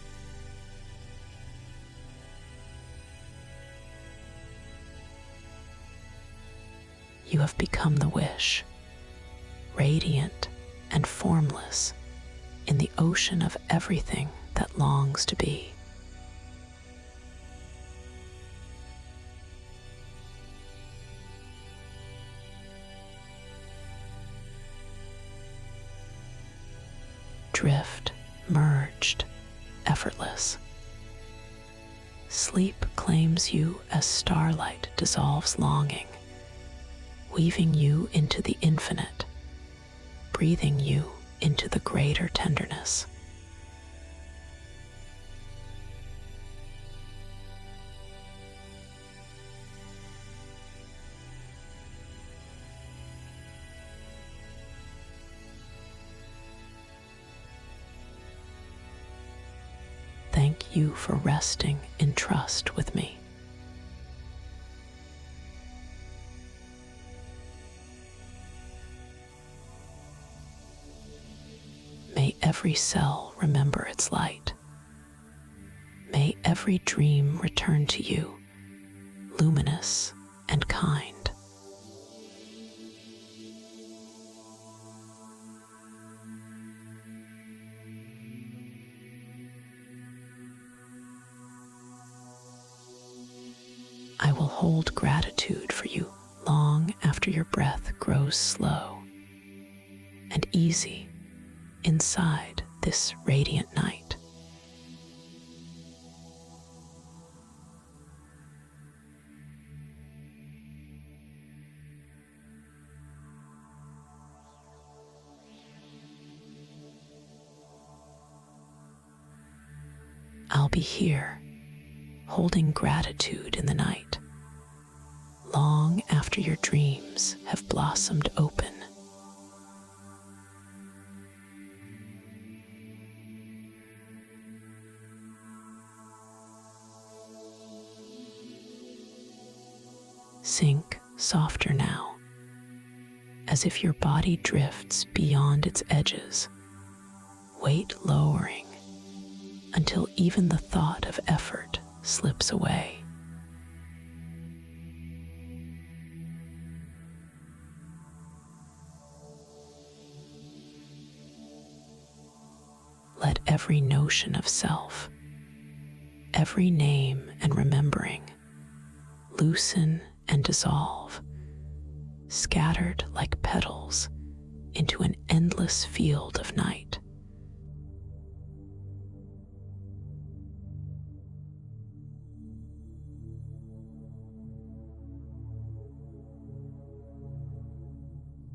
You have become the wish, radiant and formless in the ocean of everything that longs to be. Drift, merged, effortless. Sleep claims you as starlight dissolves longing, weaving you into the infinite, breathing you into the greater tenderness. Thank you for resting in trust with me. May every cell remember its light. May every dream return to you, luminous and kind. I will hold gratitude for you long after your breath grows slow and easy inside this radiant night. I'll be here, holding gratitude in the night, long after your dreams have blossomed open. Sink softer now, as if your body drifts beyond its edges, weight lowering until even the thought of effort slips away. Let every notion of self, every name and remembering, loosen and dissolve, scattered like petals into an endless field of night.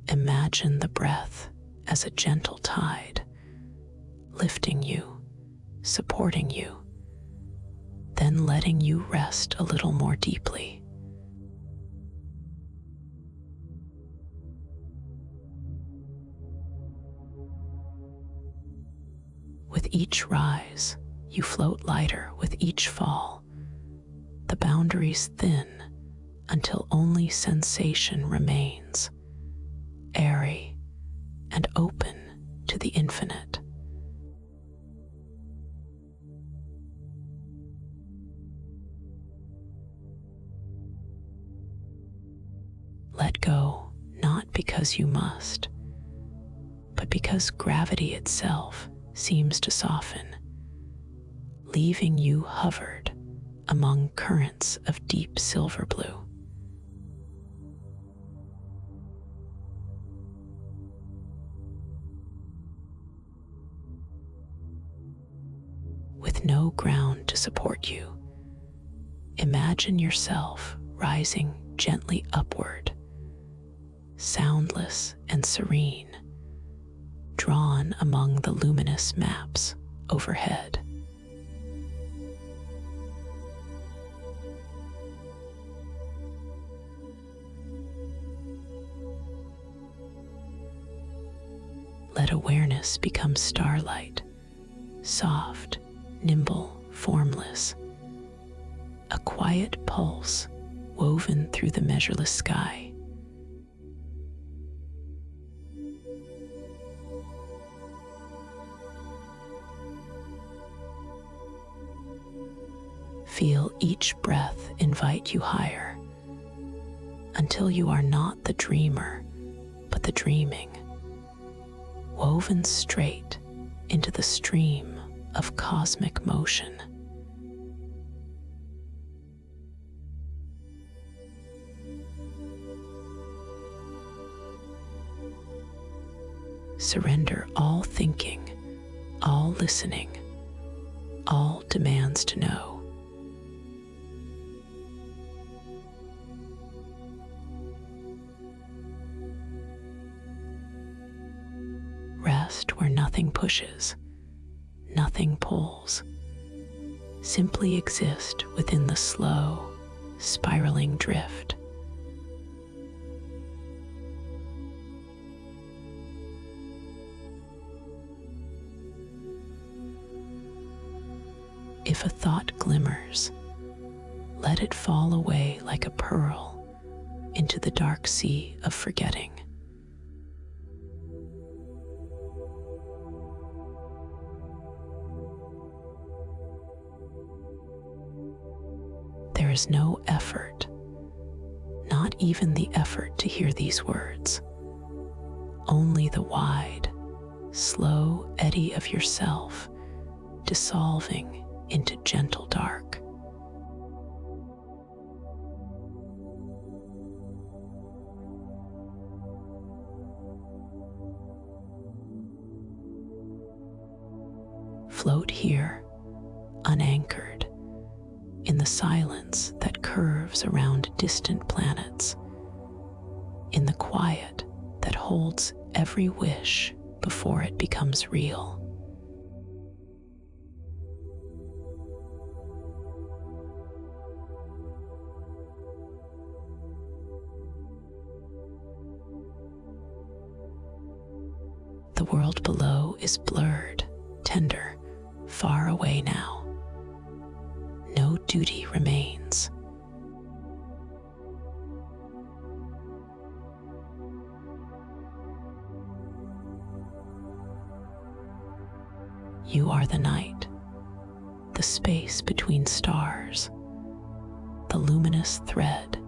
Imagine the breath as a gentle tide, lifting you, supporting you, then letting you rest a little more deeply. With each rise, you float lighter. With each fall, the boundaries thin until only sensation remains, airy and open to the infinite. Let go, not because you must, but because gravity itself seems to soften, leaving you hovered among currents of deep silver blue. With no ground to support you, imagine yourself rising gently upward, soundless and serene, drawn among the luminous maps overhead. Let awareness become starlight, soft, nimble, formless, a quiet pulse woven through the measureless sky. Feel each breath invite you higher, until you are not the dreamer, but the dreaming, woven straight into the stream of cosmic motion. Surrender all thinking, all listening, all demands to know. Rest where nothing pushes, nothing pulls. Simply exist within the slow, spiraling drift. If a thought glimmers, let it fall away like a pearl into the dark sea of forgetting. There is no effort, not even the effort to hear these words, only the wide, slow eddy of yourself dissolving into gentle dark. Float here, unanchored, in the silence that curves around distant planets, in the quiet that holds every wish before it becomes real. The world below is blurred, tender, far away now. No duty remains. You are the night, the space between stars, the luminous thread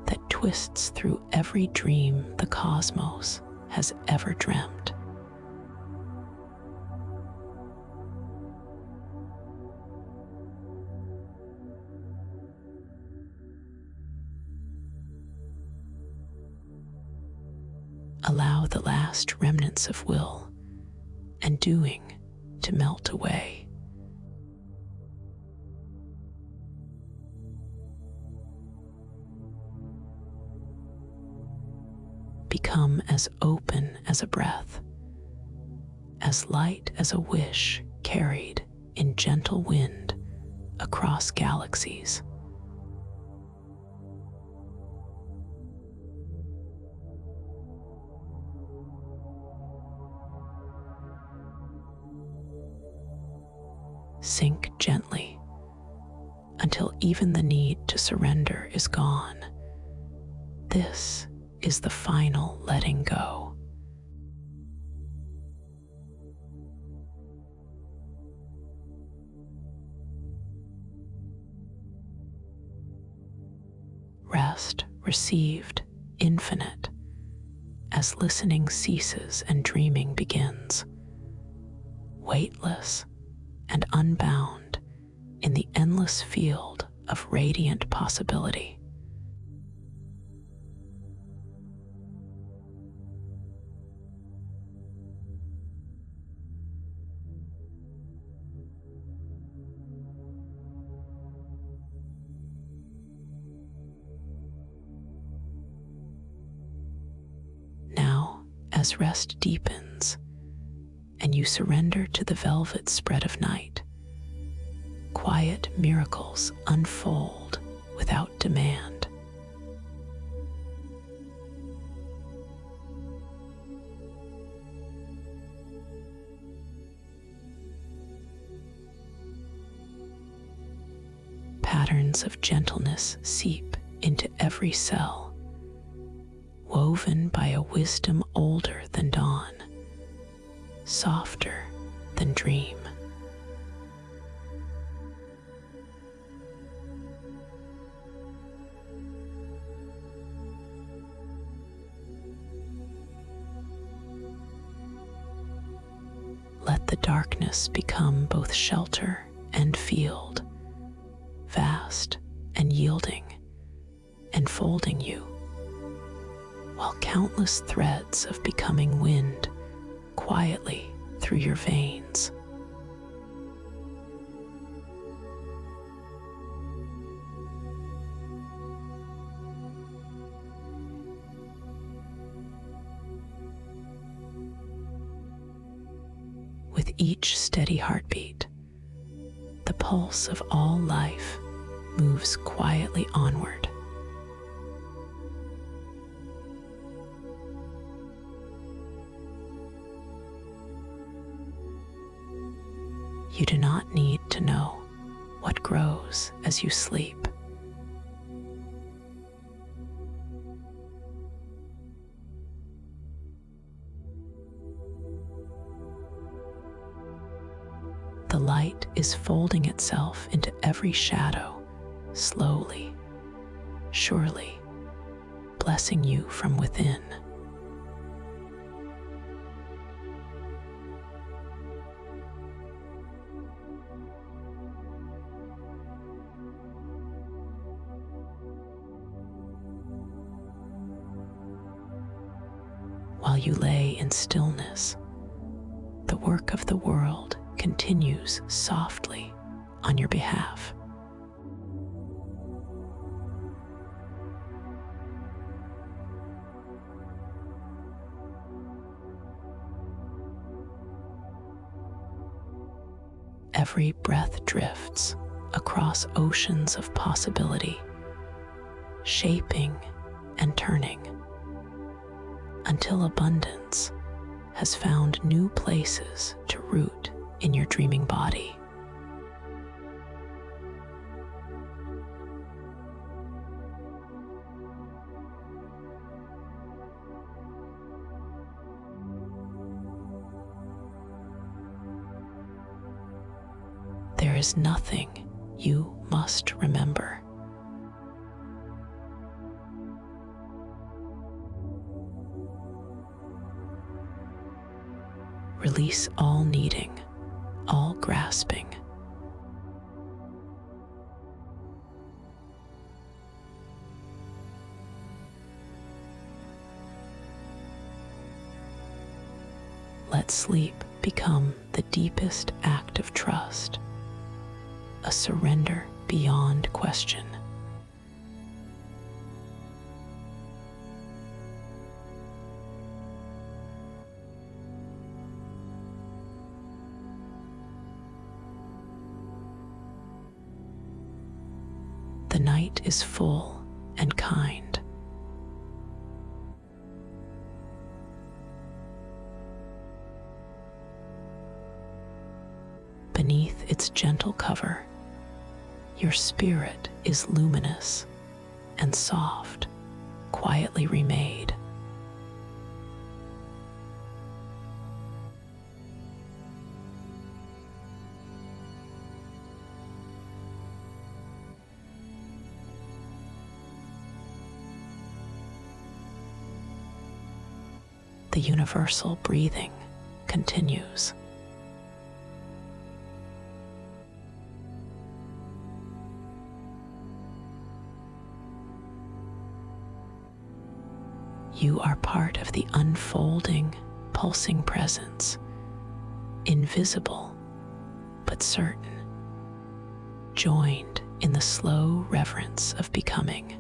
that twists through every dream the cosmos has ever dreamt. Allow the last remnants of will and doing to melt away. Become as open as a breath, as light as a wish carried in gentle wind across galaxies. Sink gently until even the need to surrender is gone. This is the final letting go. Rest received, infinite, as listening ceases and dreaming begins, weightless and unbound in the endless field of radiant possibility. Now, as rest deepens, and you surrender to the velvet spread of night, quiet miracles unfold without demand. Patterns of gentleness seep into every cell, woven by a wisdom older than dawn, softer than dream. Let the darkness become both shelter and field, vast and yielding, enfolding you, while countless threads of becoming wind quietly through your veins. With each steady heartbeat, the pulse of all life moves quietly onward. You do not need to know what grows as you sleep. The light is folding itself into every shadow, slowly, surely, blessing you from within. While you lay in stillness, the work of the world continues softly on your behalf. Every breath drifts across oceans of possibility, shaping and turning, until abundance has found new places to root in your dreaming body. There is nothing you must remember. Release all needing, all grasping. Let sleep become the deepest act of trust, a surrender beyond question. The night is full and kind. Beneath its gentle cover, your spirit is luminous and soft, quietly remade. The universal breathing continues. You are part of the unfolding, pulsing presence, invisible but certain, joined in the slow reverence of becoming.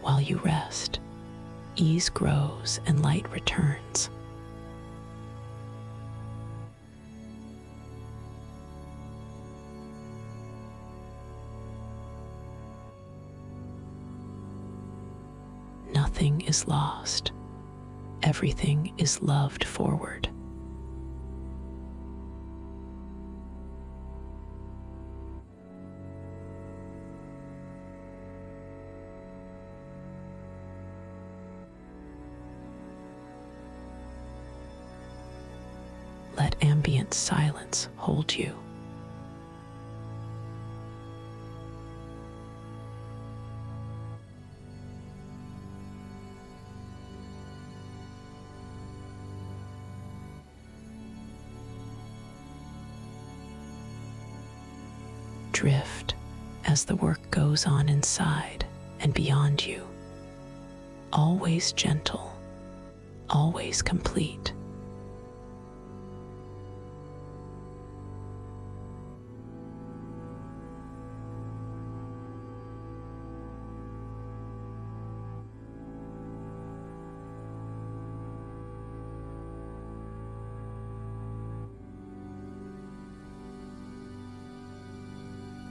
While you rest, ease grows and light returns. Nothing is lost. Everything is loved forward. Let ambient silence hold you. Drift as the work goes on inside and beyond you, always gentle, always complete.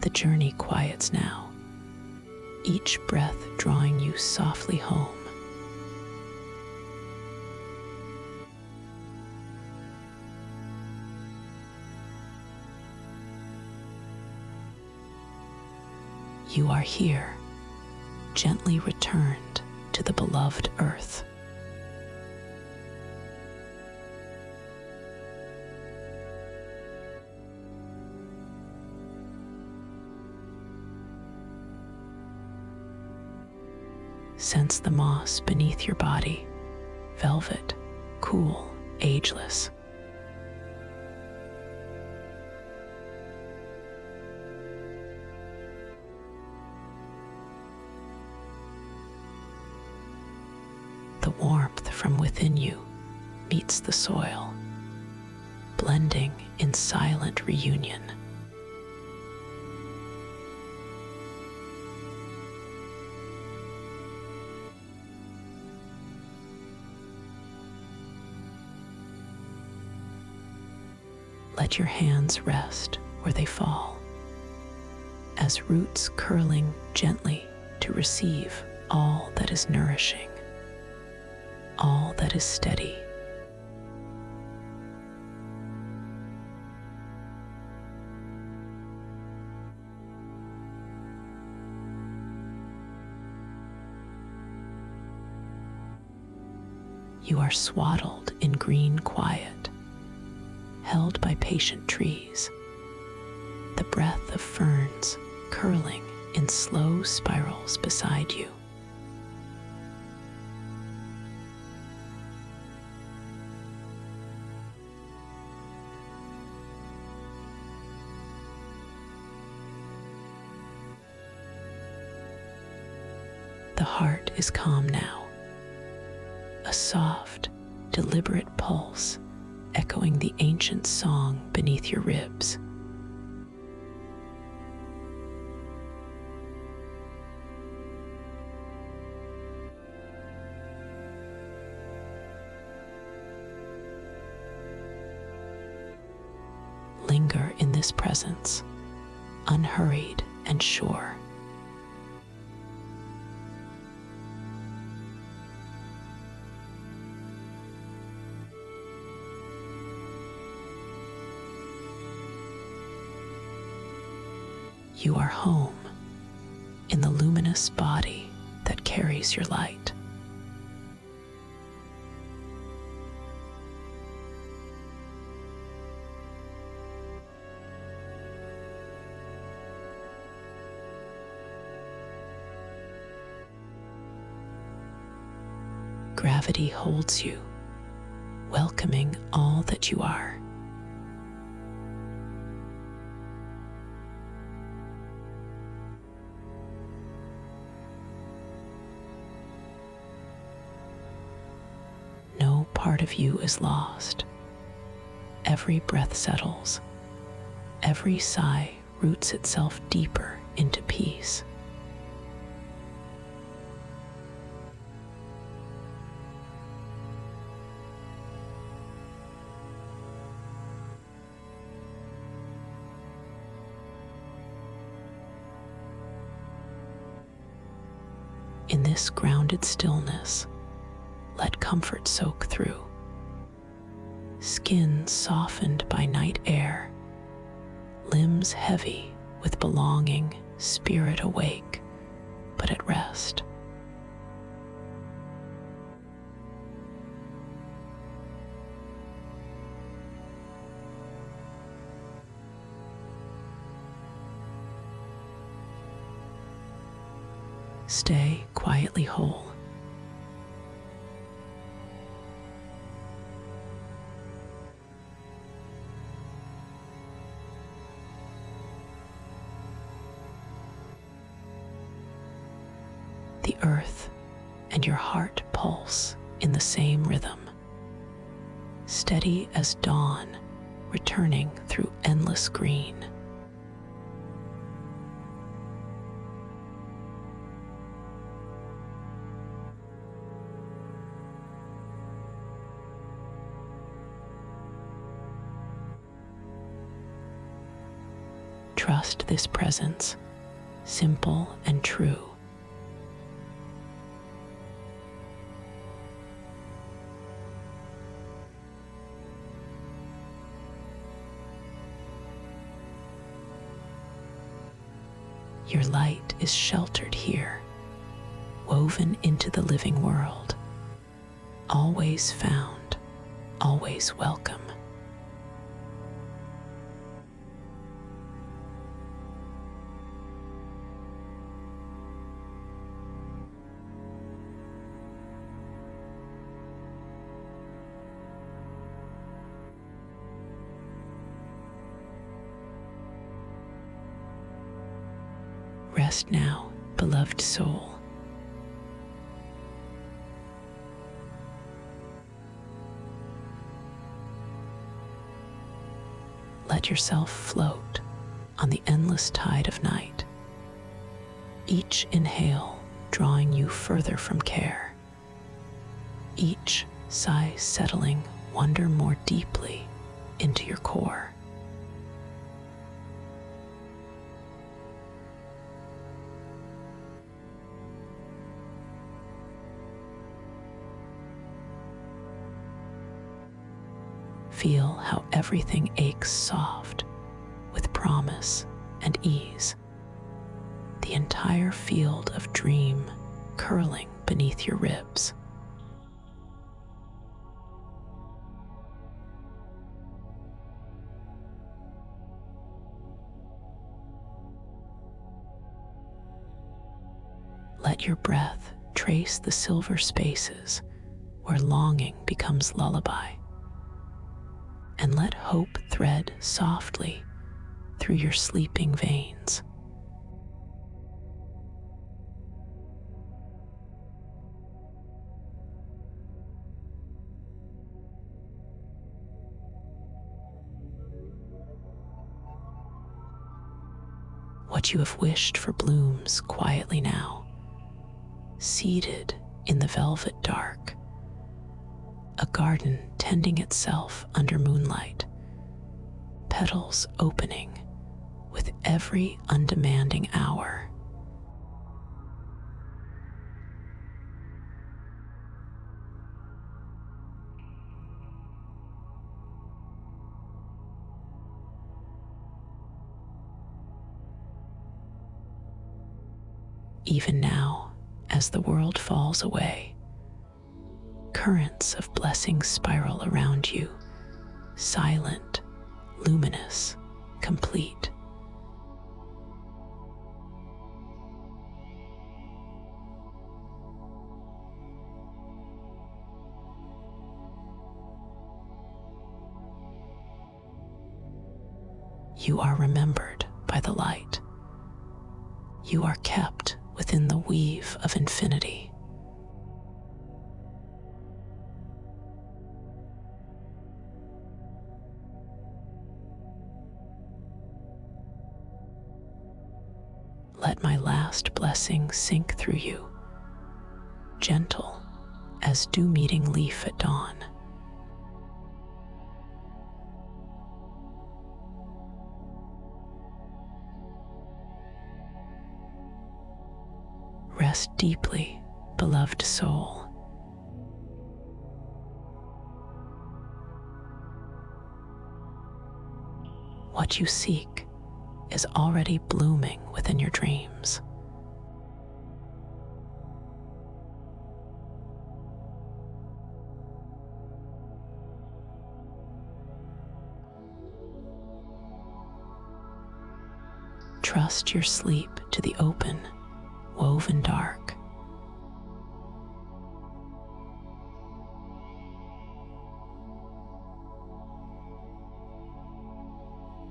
The journey quiets now, each breath drawing you softly home. You are here, gently returned to the beloved earth. Sense the moss beneath your body, velvet, cool, ageless. The warmth from within you meets the soil, blending in silent reunion. Let your hands rest where they fall, as roots curling gently to receive all that is nourishing, all that is steady. You are swaddled in green quiet, held by patient trees, the breath of ferns curling in slow spirals beside you. The heart is calm now, a soft, deliberate pulse echoing the ancient song beneath your ribs. Linger in this presence, unhurried and sure. You are home in the luminous body that carries your light. Gravity holds you, welcoming all that you are. No part of you is lost. Every breath settles. Every sigh roots itself deeper into peace. In this grounded stillness, let comfort soak through. Skin softened by night air, limbs heavy with belonging, spirit awake, but at rest. Stay quietly whole. The earth and your heart pulse in the same rhythm, steady as dawn, returning through endless green. Trust this presence, simple and true. Your light is sheltered here, woven into the living world, always found, always welcome. Rest now, beloved soul. Let yourself float on the endless tide of night, each inhale drawing you further from care, each sigh settling wonder more deeply into your core. Feel how everything aches soft with promise and ease. The entire field of dream curling beneath your ribs. Let your breath trace the silver spaces where longing becomes lullaby. And let hope thread softly through your sleeping veins. What you have wished for blooms quietly now, seated in the velvet dark, a garden tending itself under moonlight, petals opening with every undemanding hour. Even now, as the world falls away, currents of blessings spiral around you, silent, luminous, complete. You are remembered by the light. You are kept within the weave of infinity. Let my last blessing sink through you, gentle as dew-meeting leaf at dawn. Rest deeply, beloved soul. What you seek is already blooming within your dreams. Trust your sleep to the open, woven dark.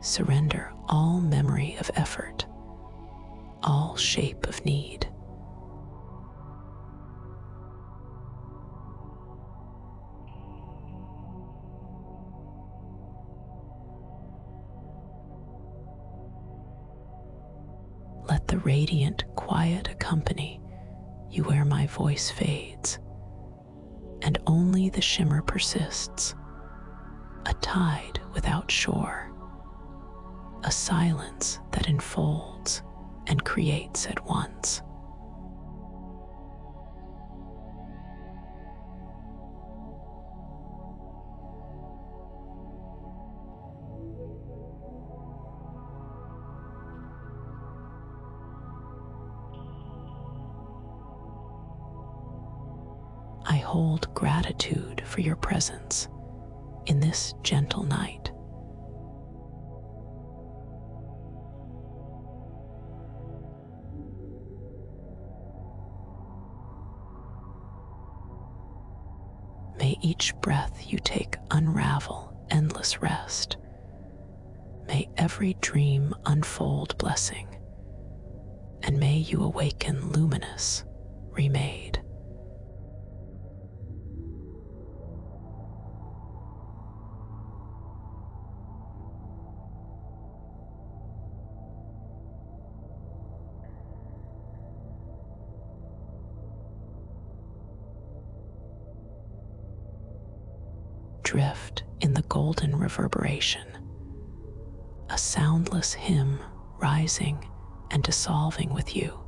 Surrender all memory of effort, all shape of need. Let the radiant quiet accompany you where my voice fades, and only the shimmer persists, a tide without shore, a silence that enfolds and creates at once. I hold gratitude for your presence in this gentle night. May each breath you take unravel endless rest. May every dream unfold blessing, and may you awaken luminous, remade. Drift in the golden reverberation, a soundless hymn rising and dissolving with you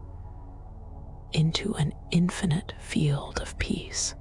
into an infinite field of peace.